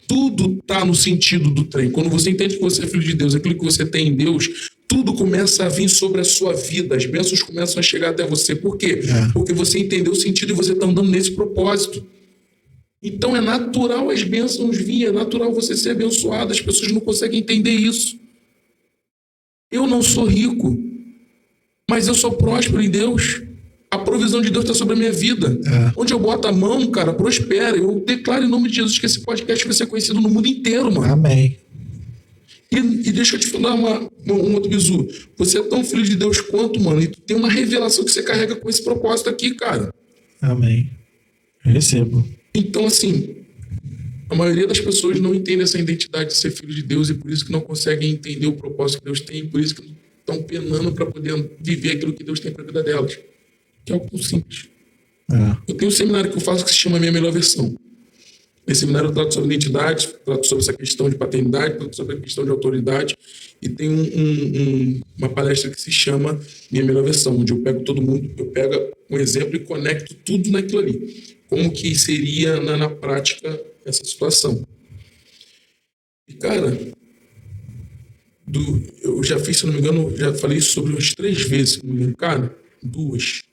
Tudo está no sentido do trem. Quando você entende que você é filho de Deus, aquilo que você tem em Deus, tudo começa a vir sobre a sua vida. As bênçãos começam a chegar até você. Por quê? Porque você entendeu o sentido e você está andando nesse propósito. Então é natural as bênçãos vir, é natural você ser abençoado. As pessoas não conseguem entender isso. Eu não sou rico, mas eu sou próspero em Deus. A provisão de Deus está sobre a minha vida. Onde eu boto a mão, cara, prospera. Eu declaro em nome de Jesus que esse podcast vai ser conhecido no mundo inteiro, mano. Amém. E deixa eu te falar um outro bizu. Você é tão filho de Deus quanto, mano. E tu tem uma revelação que você carrega com esse propósito aqui, cara. Amém. Eu recebo. Então, assim, a maioria das pessoas não entende essa identidade de ser filho de Deus e por isso que não conseguem entender o propósito que Deus tem e por isso que estão penando para poder viver aquilo que Deus tem para a vida delas. Que é algo simples. Eu tenho um seminário que eu faço que se chama Minha Melhor Versão. Nesse seminário eu trato sobre identidade, trato sobre essa questão de paternidade, trato sobre a questão de autoridade, e tem uma palestra que se chama Minha Melhor Versão, onde eu pego todo mundo, eu pego um exemplo e conecto tudo naquilo ali. Como que seria na prática essa situação. E, cara, eu já fiz, se não me engano, já falei sobre umas 3 vezes, se não me engano. Cara, 2.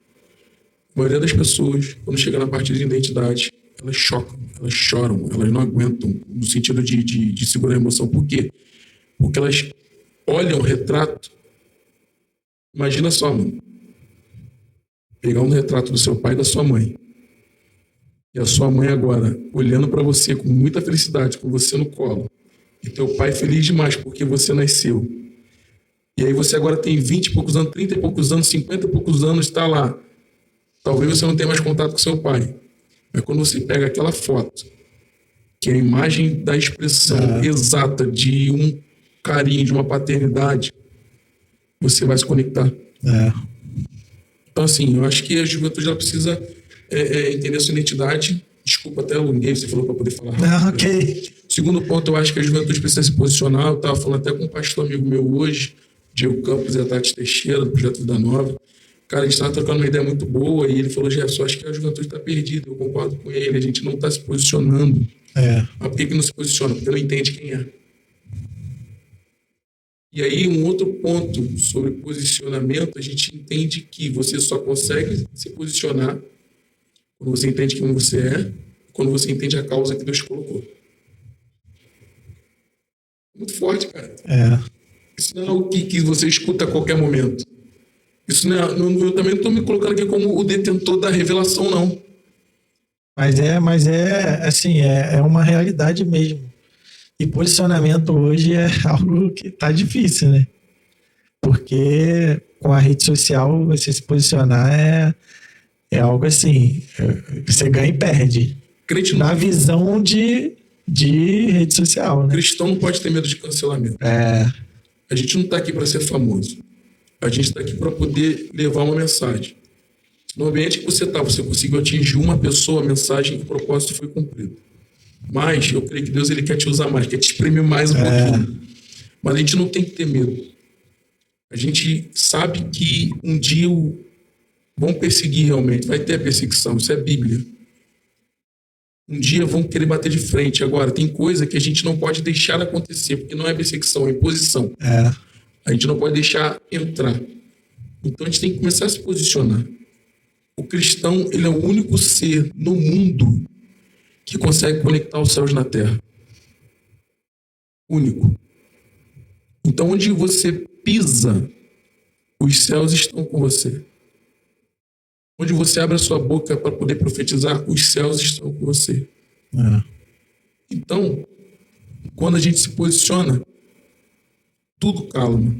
A maioria das pessoas, quando chega na parte de identidade, elas chocam, elas choram, elas não aguentam, no sentido de segurar a emoção. Por quê? Porque elas olham o retrato. Imagina só, mano. Pegar um retrato do seu pai e da sua mãe. E a sua mãe agora, olhando para você com muita felicidade, com você no colo. E teu pai feliz demais porque você nasceu. E aí você agora tem 20 e poucos anos, 30 e poucos anos, 50 e poucos anos, está lá. Talvez você não tenha mais contato com seu pai. Mas quando você pega aquela foto, que é a imagem da expressão exata de um carinho, de uma paternidade, você vai se conectar. Então, assim, eu acho que a juventude ela precisa entender a sua identidade. Desculpa, até alonguei, você falou para poder falar rápido. Ok. Segundo ponto, eu acho que a juventude precisa se posicionar. Eu estava falando até com um pastor amigo meu hoje, Diego Campos e a Tati Teixeira, do Projeto Vida Nova. Cara, a gente estava trocando uma ideia muito boa e ele falou, Gerson, acho que a juventude está perdida. Eu concordo com ele, a gente não está se posicionando. Mas por que não se posiciona? Porque não entende quem é. E aí, um outro ponto sobre posicionamento, a gente entende que você só consegue se posicionar quando você entende quem você é, quando você entende a causa que Deus colocou. Muito forte, cara. Isso não é algo que você escuta a qualquer momento. Isso não é, eu também não estou me colocando aqui como o detentor da revelação, não. Mas assim, é uma realidade mesmo. E posicionamento hoje é algo que tá difícil, né? Porque com a rede social, você se posicionar é algo assim, você ganha e perde. Na visão de rede social, né? Cristão não pode ter medo de cancelamento. A gente não está aqui para ser famoso. A gente está aqui para poder levar uma mensagem. No ambiente que você está, você conseguiu atingir uma pessoa, a mensagem e o propósito foi cumprido. Mas eu creio que Deus ele quer te usar mais, quer te exprimir mais um pouquinho. Mas a gente não tem que ter medo. A gente sabe que um dia vão perseguir realmente, vai ter a perseguição, isso é Bíblia. Um dia vão querer bater de frente. Agora, tem coisa que a gente não pode deixar acontecer, porque não é perseguição, é imposição. A gente não pode deixar entrar. Então a gente tem que começar a se posicionar. O cristão, ele é o único ser no mundo que consegue conectar os céus na terra. Único. Então, onde você pisa, os céus estão com você. Onde você abre a sua boca para poder profetizar, os céus estão com você. Então, quando a gente se posiciona, tudo calma.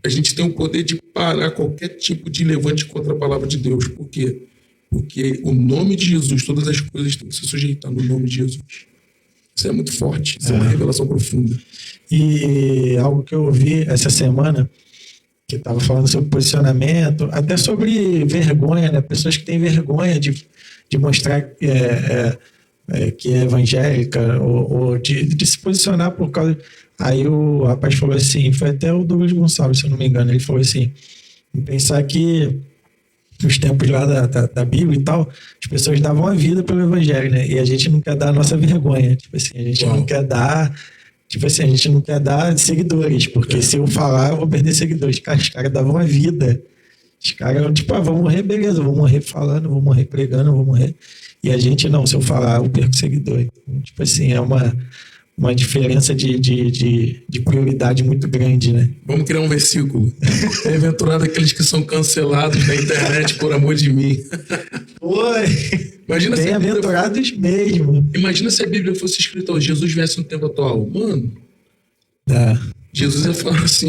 A gente tem o poder de parar qualquer tipo de levante contra a palavra de Deus. Por quê? Porque o nome de Jesus, todas as coisas têm que se sujeitar no nome de Jesus. Isso é muito forte, isso é uma revelação profunda. E algo que eu ouvi essa semana, que estava falando sobre posicionamento, até sobre vergonha, né? Pessoas que têm vergonha de mostrar que é evangélica ou de se posicionar por causa... Aí o rapaz falou assim, foi até o Douglas Gonçalves, se eu não me engano, ele falou assim, pensar que nos tempos lá da Bíblia e tal, as pessoas davam a vida pelo evangelho, né? E a gente não quer dar a nossa vergonha. Tipo assim, a gente não quer dar... Tipo assim, a gente não quer dar seguidores, porque se eu falar, eu vou perder seguidores. Os caras davam a vida. Os caras, tipo, vou morrer, beleza, vou morrer falando, vou morrer pregando, vou morrer. E a gente não, se eu falar, eu perco seguidor. Então, tipo assim, é uma diferença de prioridade muito grande, né? Vamos criar um versículo. Bem-aventurado aqueles que são cancelados na internet por amor de mim. Oi! Imagina Bem-aventurados mesmo. Imagina se a Bíblia fosse escrita, Jesus viesse no tempo atual. Mano, Jesus ia falar assim,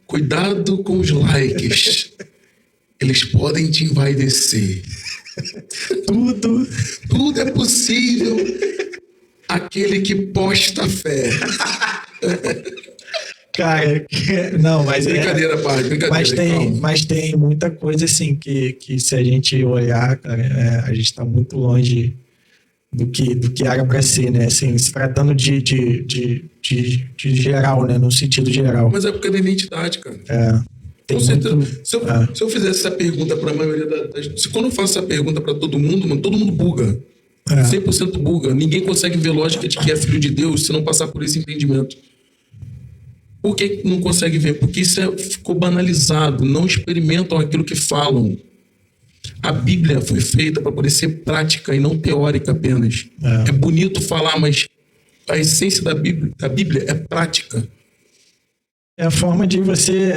cuidado com os likes. Eles podem te envaidecer. Tudo é possível. Aquele que posta fé. Cara, não, mas brincadeira, pai, brincadeira. Mas tem muita coisa assim que se a gente olhar, cara, a gente está muito longe do que era para ser, né? Assim, se tratando de geral, né? No sentido geral. Mas é porque é da identidade, cara. Tem Com certeza. muito... Se eu fizesse essa pergunta para a maioria quando eu faço essa pergunta para todo mundo, mano, todo mundo buga. 100% buga. Ninguém consegue ver lógica de que é filho de Deus se não passar por esse entendimento. Por que não consegue ver? Porque isso ficou banalizado. Não experimentam aquilo que falam. A Bíblia foi feita para poder ser prática e não teórica apenas. É bonito falar, mas a essência da Bíblia é prática. É a forma de você...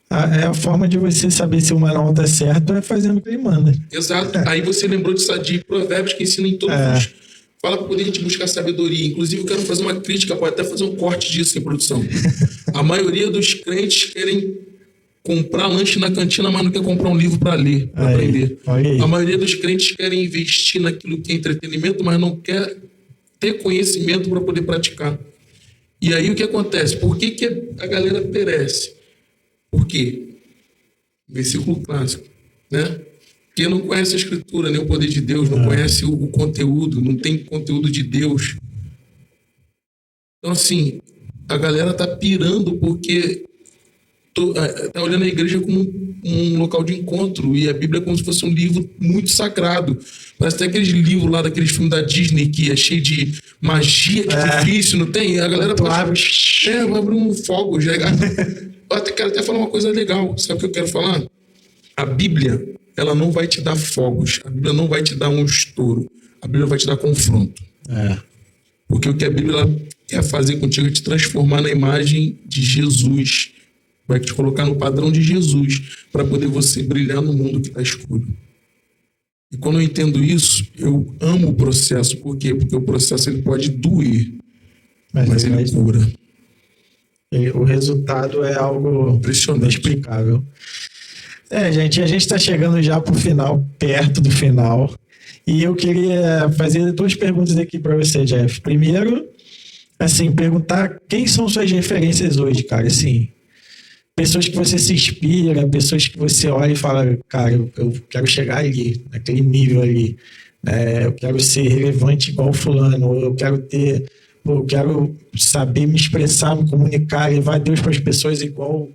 É a forma de você saber se o manual está certo é fazendo o que ele manda. Exato. Aí você lembrou de Provérbios que ensina em todos os... Fala para poder a gente buscar sabedoria. Inclusive, eu quero fazer uma crítica, pode até fazer um corte disso em produção. A maioria dos crentes querem comprar lanche na cantina, mas não quer comprar um livro para ler, para aprender. A maioria dos crentes querem investir naquilo que é entretenimento, mas não quer ter conhecimento para poder praticar. E aí o que acontece? Por que a galera perece? Por quê? Versículo clássico, né? Quem não conhece a Escritura, nem o poder de Deus, não conhece o conteúdo, não tem conteúdo de Deus. Então, assim, a galera tá pirando porque tá olhando a igreja como um local de encontro e a Bíblia é como se fosse um livro muito sagrado. Parece até aqueles livros lá daqueles filmes da Disney que é cheio de magia, que difícil, não tem? A galera vai abrir um fogo. Eu quero até falar uma coisa legal. Sabe o que eu quero falar? A Bíblia, ela não vai te dar fogos. A Bíblia não vai te dar um estouro. A Bíblia vai te dar confronto. Porque o que a Bíblia quer fazer contigo é te transformar na imagem de Jesus. Vai te colocar no padrão de Jesus para poder você brilhar no mundo que está escuro. E quando eu entendo isso, eu amo o processo. Por quê? Porque o processo ele pode doer, mas ele cura. O resultado é algo inexplicável. Gente, a gente está chegando já para o final, perto do final. E eu queria fazer 2 perguntas aqui para você, Jeff. Primeiro, assim, perguntar quem são suas referências hoje, cara, assim... Pessoas que você se inspira, pessoas que você olha e fala, cara, eu quero chegar ali, naquele nível ali. Eu quero ser relevante igual fulano, eu quero saber me expressar, me comunicar, levar Deus para as pessoas igual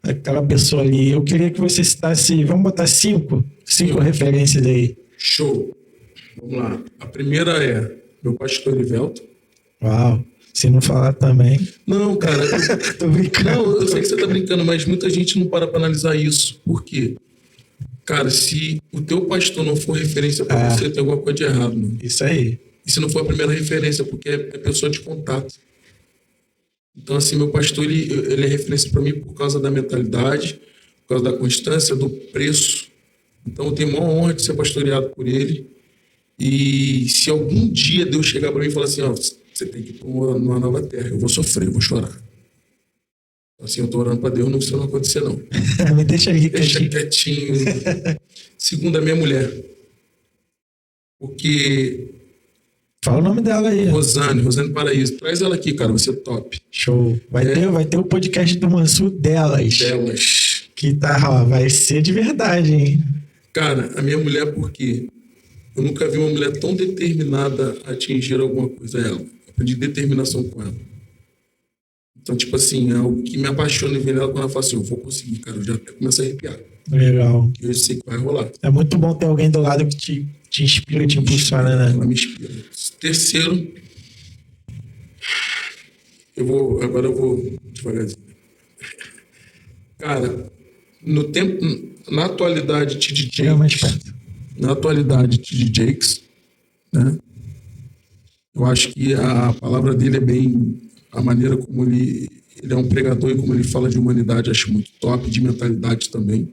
aquela pessoa ali. Eu queria que você citasse, vamos botar 5 referências aí. Show. Vamos lá. A primeira é meu pastor Erivelto. Uau. Se não falar também... Não, cara. Tô brincando. Não, eu sei que você tá brincando, mas muita gente não para analisar isso. Por quê? Cara, se o teu pastor não for referência para você, tem alguma coisa de errado, mano. Isso aí. E se não for a primeira referência, porque é pessoa de contato. Então, assim, meu pastor, ele é referência para mim por causa da mentalidade, por causa da constância, do preço. Então, eu tenho a maior honra de ser pastoreado por ele. E se algum dia Deus chegar para mim e falar assim, você tem que ir para uma nova terra, eu vou sofrer, eu vou chorar. Assim, eu estou orando para Deus, não precisa não acontecer, não. Me deixa aí quietinho. Segunda, minha mulher. Porque... Fala o nome dela aí. Rosane Paraíso. Traz ela aqui, cara, vai ser top. Show. Vai ter o podcast do Mansur delas. Que vai ser de verdade, hein? Cara, a minha mulher, porque eu nunca vi uma mulher tão determinada a atingir alguma coisa, ela. Aprendi determinação com ela. Então, tipo assim, é algo que me apaixona em ver ela quando ela fala assim, eu vou conseguir, cara, eu já até começo a arrepiar. Legal. Eu sei que vai rolar. É muito bom ter alguém do lado que te inspira, te impulsiona, né? Ela me inspira. Terceiro, agora eu vou devagarzinho. Cara, na atualidade, T.D. Jakes, né? Eu acho que a palavra dele é bem... A maneira como ele é um pregador e como ele fala de humanidade, acho muito top, de mentalidade também.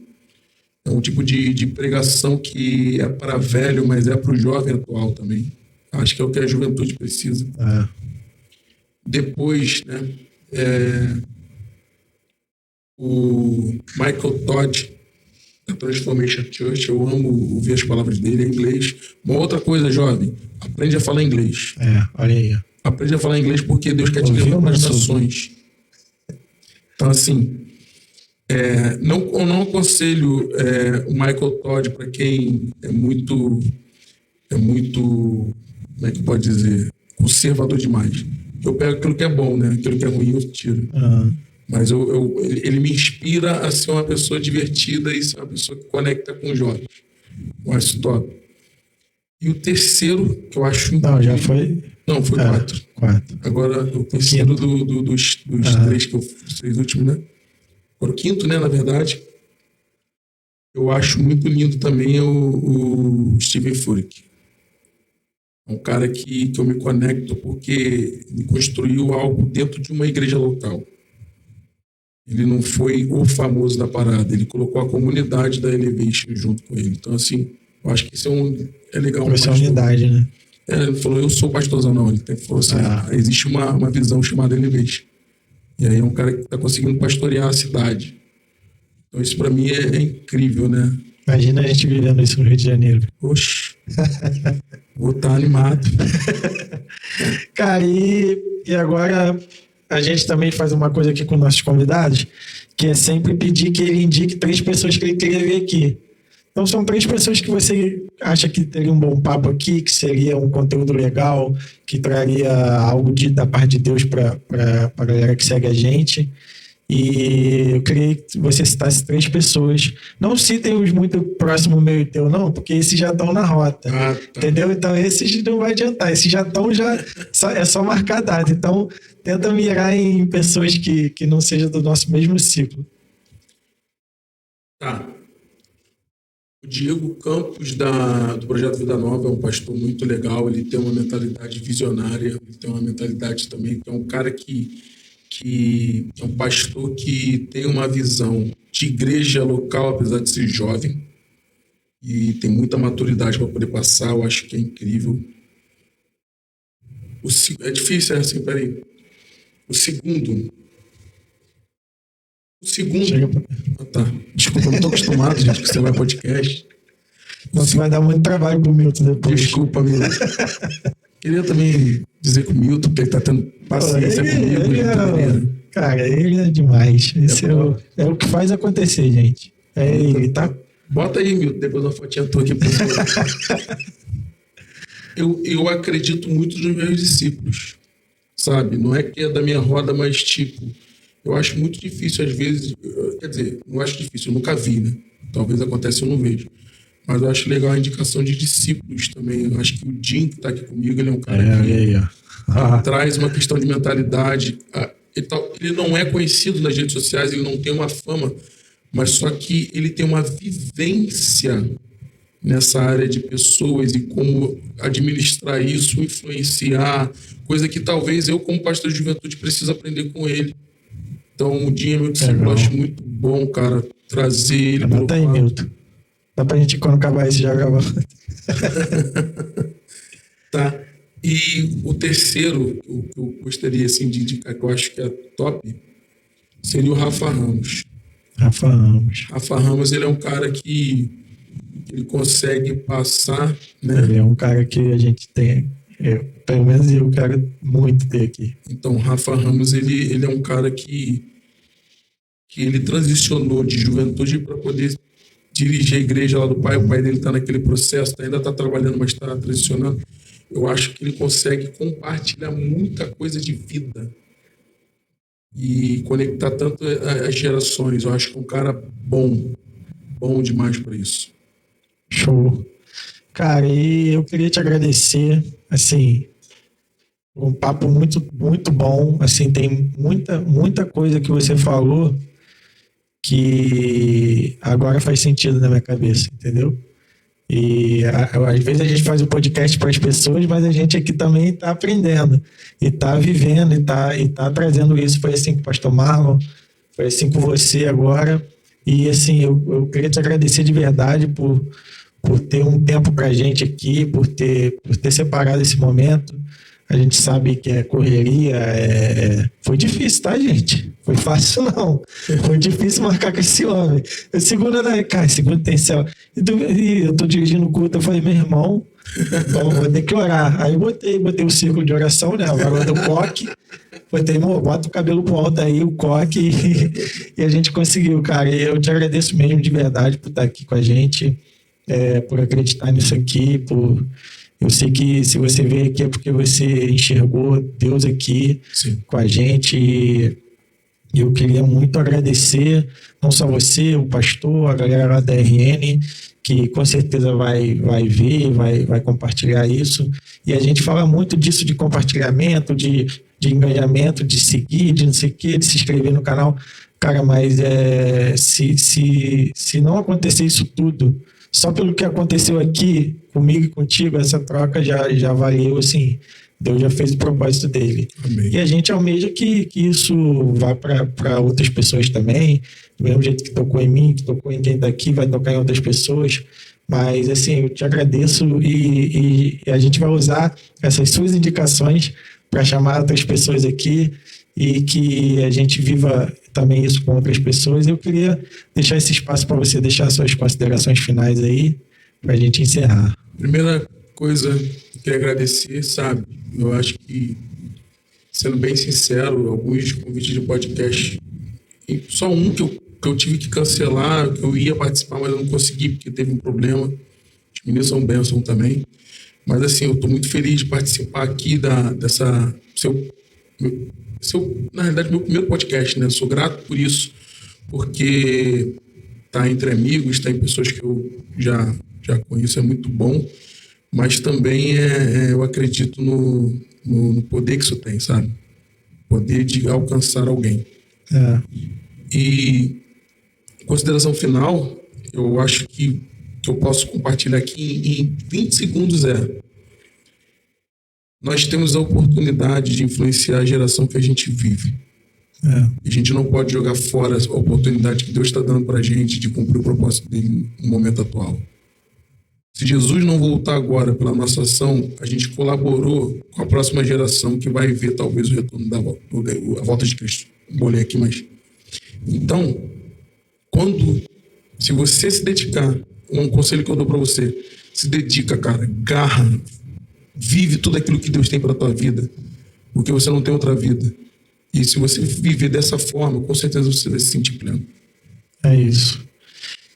É um tipo de pregação que é para velho, mas é para o jovem atual também. Acho que é o que a juventude precisa. Depois, né, o Michael Todd, da Transformation Church, eu amo ouvir as palavras dele em inglês. Uma outra coisa, jovem, aprende a falar inglês. Olha aí. Aprende a falar inglês porque Deus quer te levar para as nações. Então, assim, eu não aconselho o Michael Todd para quem é muito como é que pode dizer, conservador demais. Eu pego aquilo que é bom, né? Aquilo que é ruim eu tiro. Mas ele me inspira a ser uma pessoa divertida e ser uma pessoa que conecta com os jovens. Eu acho top. E o terceiro, que eu acho... Não, já foi... Não, foi 4. 4. Agora, o terceiro dos 3 que eu fiz, os 3 últimos, né? Agora, o quinto, né, na verdade, eu acho muito lindo também o Steven Furtick. É um cara que eu me conecto porque ele construiu algo dentro de uma igreja local. Ele não foi o famoso da parada, ele colocou a comunidade da Elevation junto com ele. Então, assim, eu acho que isso é legal. Vai ser uma unidade, né? Ele falou, eu sou pastorzão, não. Ele falou assim, existe uma visão chamada Elevation. E aí é um cara que está conseguindo pastorear a cidade. Então, isso para mim é incrível, né? Imagina a gente vivendo isso no Rio de Janeiro. Oxe, vou estar animado. Cara, e agora a gente também faz uma coisa aqui com nossos convidados, que é sempre pedir que ele indique 3 pessoas que ele queria ver aqui. Então são 3 pessoas que você acha que teria um bom papo aqui, que seria um conteúdo legal, que traria algo da parte de Deus para a galera que segue a gente. E eu queria que você citasse 3 pessoas. Não citem os muito próximos meu e teu, não, porque esses já estão na rota. Tá. Entendeu? Então esses não vai adiantar. Esses já estão, é só marcar a data. Então tenta mirar em pessoas que não sejam do nosso mesmo ciclo. Tá. O Diego Campos, do Projeto Vida Nova, é um pastor muito legal. Ele tem uma mentalidade visionária, ele tem uma mentalidade também, que é um cara que é um pastor que tem uma visão de igreja local, apesar de ser jovem, e tem muita maturidade para poder passar. Eu acho que é incrível. É difícil, assim, peraí. O segundo... tá. Desculpa, eu não estou acostumado, gente, que você vai podcast. Você vai dar muito trabalho pro Milton depois. Desculpa, Milton. Queria também dizer que o Milton, porque ele está tendo paciência comigo. Cara, ele é demais. Esse é o que faz acontecer, gente. É ele, tá? Bota aí, Milton, depois uma fotinha tua aqui. Eu acredito muito nos meus discípulos, sabe? Não é que é da minha roda, mas tipo... Eu acho muito difícil, às vezes... Quer dizer, não acho difícil, eu nunca vi, né? Talvez aconteça, eu não vejo. Mas eu acho legal a indicação de discípulos também. Eu acho que o Jim, que está aqui comigo, ele é um cara que traz uma questão de mentalidade. Ele não é conhecido nas redes sociais, ele não tem uma fama, mas só que ele tem uma vivência nessa área de pessoas e como administrar isso, influenciar, coisa que talvez eu, como pastor de juventude, preciso aprender com ele. Então, o Jim é meu discípulo, eu acho muito bom, cara, trazer ele. Anota aí, Milton. Dá pra gente, quando acabar esse, já gravar. Tá. E o terceiro, que eu gostaria assim, de indicar, que eu acho que é top, seria o Rafa Ramos. Rafa Ramos, ele é um cara que ele consegue passar, né? Ele é um cara que a gente tem... pelo menos eu quero muito ter aqui. Então, Rafa Ramos, ele é um cara que ele transicionou de juventude para poder dirigir a igreja lá do pai. O pai dele está naquele processo, ainda está trabalhando, mas está transicionando. Eu acho que ele consegue compartilhar muita coisa de vida e conectar tanto as gerações. Eu acho que é um cara bom demais para isso. Show. Cara, e eu queria te agradecer, assim, um papo muito, muito bom. Assim, tem muita coisa que você falou que agora faz sentido na minha cabeça, entendeu? E às vezes a gente faz o podcast para as pessoas, mas a gente aqui também está aprendendo e está vivendo e tá trazendo isso. Foi assim com o pastor Marlon, foi assim com você agora. E assim, eu queria te agradecer de verdade por ter um tempo para a gente aqui, por ter separado esse momento. A gente sabe que é correria, foi difícil, tá, gente? Foi fácil, não. Foi difícil marcar com esse homem. Segunda tem céu. E eu tô dirigindo o culto, eu falei, meu irmão, vou ter que orar. Aí eu botei o círculo de oração, né? Agora do coque. Bota o cabelo pro alto aí, o coque, e a gente conseguiu, cara. E eu te agradeço mesmo de verdade por estar aqui com a gente, por acreditar nisso aqui, Eu sei que se você veio aqui é porque você enxergou Deus aqui com a gente. E eu queria muito agradecer, não só você, o pastor, a galera lá da RN, que com certeza vai ver, vai compartilhar isso. E a gente fala muito disso de compartilhamento, de engajamento, de seguir, de não sei o quê, de se inscrever no canal. Cara, mas se não acontecer isso tudo, só pelo que aconteceu aqui comigo e contigo, essa troca já valeu, assim, Deus já fez o propósito dele. Amém. E a gente almeja que isso vá para outras pessoas também, do mesmo jeito que tocou em mim, que tocou em quem está aqui, vai tocar em outras pessoas. Mas, assim, eu te agradeço e a gente vai usar essas suas indicações para chamar outras pessoas aqui e que a gente viva também isso com outras pessoas. Eu queria deixar esse espaço para você deixar suas considerações finais aí, para a gente encerrar. Primeira coisa, eu queria agradecer, sabe? Eu acho que, sendo bem sincero, alguns convites de podcast, só um que eu tive que cancelar, que eu ia participar, mas eu não consegui porque teve um problema. Os meninos são bênção também. Mas, assim, eu estou muito feliz de participar aqui dessa... na realidade, meu primeiro podcast, né? Eu sou grato por isso, porque tá entre amigos, tá em pessoas que eu já conheço, é muito bom, mas também eu acredito no poder que isso tem, sabe? Poder de alcançar alguém. E consideração final, eu acho que eu posso compartilhar aqui em 20 segundos nós temos a oportunidade de influenciar a geração que a gente vive. E a gente não pode jogar fora a oportunidade que Deus está dando para a gente de cumprir o propósito dele no momento atual. Se Jesus não voltar agora pela nossa ação, a gente colaborou com a próxima geração que vai ver talvez o retorno a volta de Cristo. Vou ler aqui, mas... Então, se você se dedicar, um conselho que eu dou para você, se dedica, cara, garra, vive tudo aquilo que Deus tem para a tua vida, porque você não tem outra vida. E se você viver dessa forma, com certeza você vai se sentir pleno. É isso.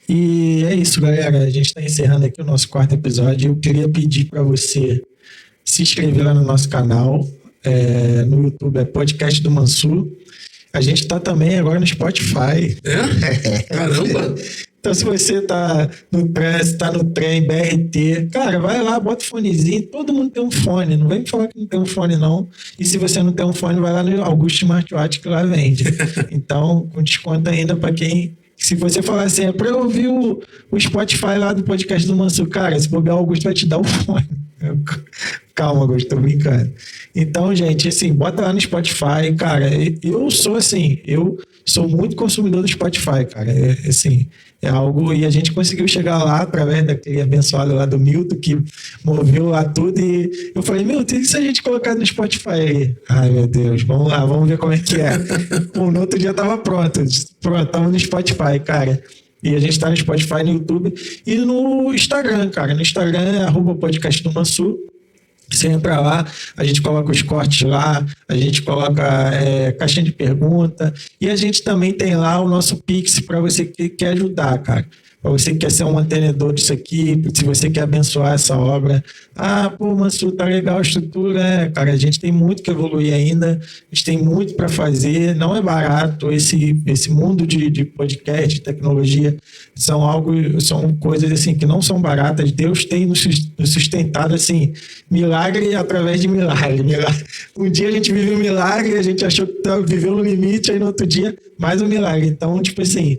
E é isso, galera. A gente está encerrando aqui o nosso 4º episódio. Eu queria pedir para você se inscrever lá no nosso canal. No YouTube é Podcast do Mansur. A gente está também agora no Spotify. Caramba! Então, se você tá no trânsito, tá no trem, BRT, cara, vai lá, bota o fonezinho. Todo mundo tem um fone. Não vem me falar que não tem um fone, não. E se você não tem um fone, vai lá no Augusto Smartwatch que lá vende. Então, com desconto ainda para quem... Se você falar assim, é para eu ouvir o Spotify lá do Podcast do Mansur, cara, se bobear, o Augusto vai te dar o fone. Calma, Augusto, tô brincando. Então, gente, assim, bota lá no Spotify, cara. Eu sou muito consumidor do Spotify, cara. É algo... E a gente conseguiu chegar lá através daquele abençoado lá do Milton, que moveu lá tudo. E eu falei, Milton, e se a gente colocar no Spotify aí? Ai, meu Deus, vamos lá, vamos ver como é que é. No outro dia tava pronto. Pronto, tava no Spotify, cara. E a gente tá no Spotify, no YouTube e no Instagram, cara. No Instagram é @podcast do Mansur. Você entra lá, a gente coloca os cortes lá, a gente coloca caixinha de pergunta e a gente também tem lá o nosso Pix para você que quer ajudar, cara. Para você que quer ser um mantenedor disso aqui, se você quer abençoar essa obra. Mansur, tá legal a estrutura. Cara, a gente tem muito que evoluir ainda, a gente tem muito para fazer, não é barato. Esse mundo de podcast, de tecnologia, são coisas assim que não são baratas. Deus tem nos sustentado assim, milagre através de milagre. Um dia a gente vive um milagre, a gente achou que viveu no limite, aí no outro dia mais um milagre. Então, tipo assim,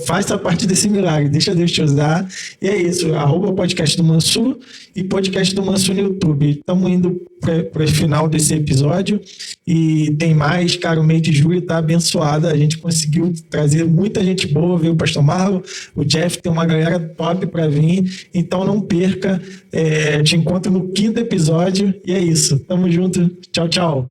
faça parte desse milagre, deixa Deus te usar. E é isso, @podcast do Mansur e Podcast do Mansur no YouTube. Estamos indo para o final desse episódio e tem mais, cara. O mês de julho tá abençoado. A gente conseguiu trazer muita gente boa, veio o Pastor Marlon, o Jeff, tem uma galera top para vir. Então não perca. Te encontro no 5º episódio e é isso. Tamo junto. Tchau, tchau.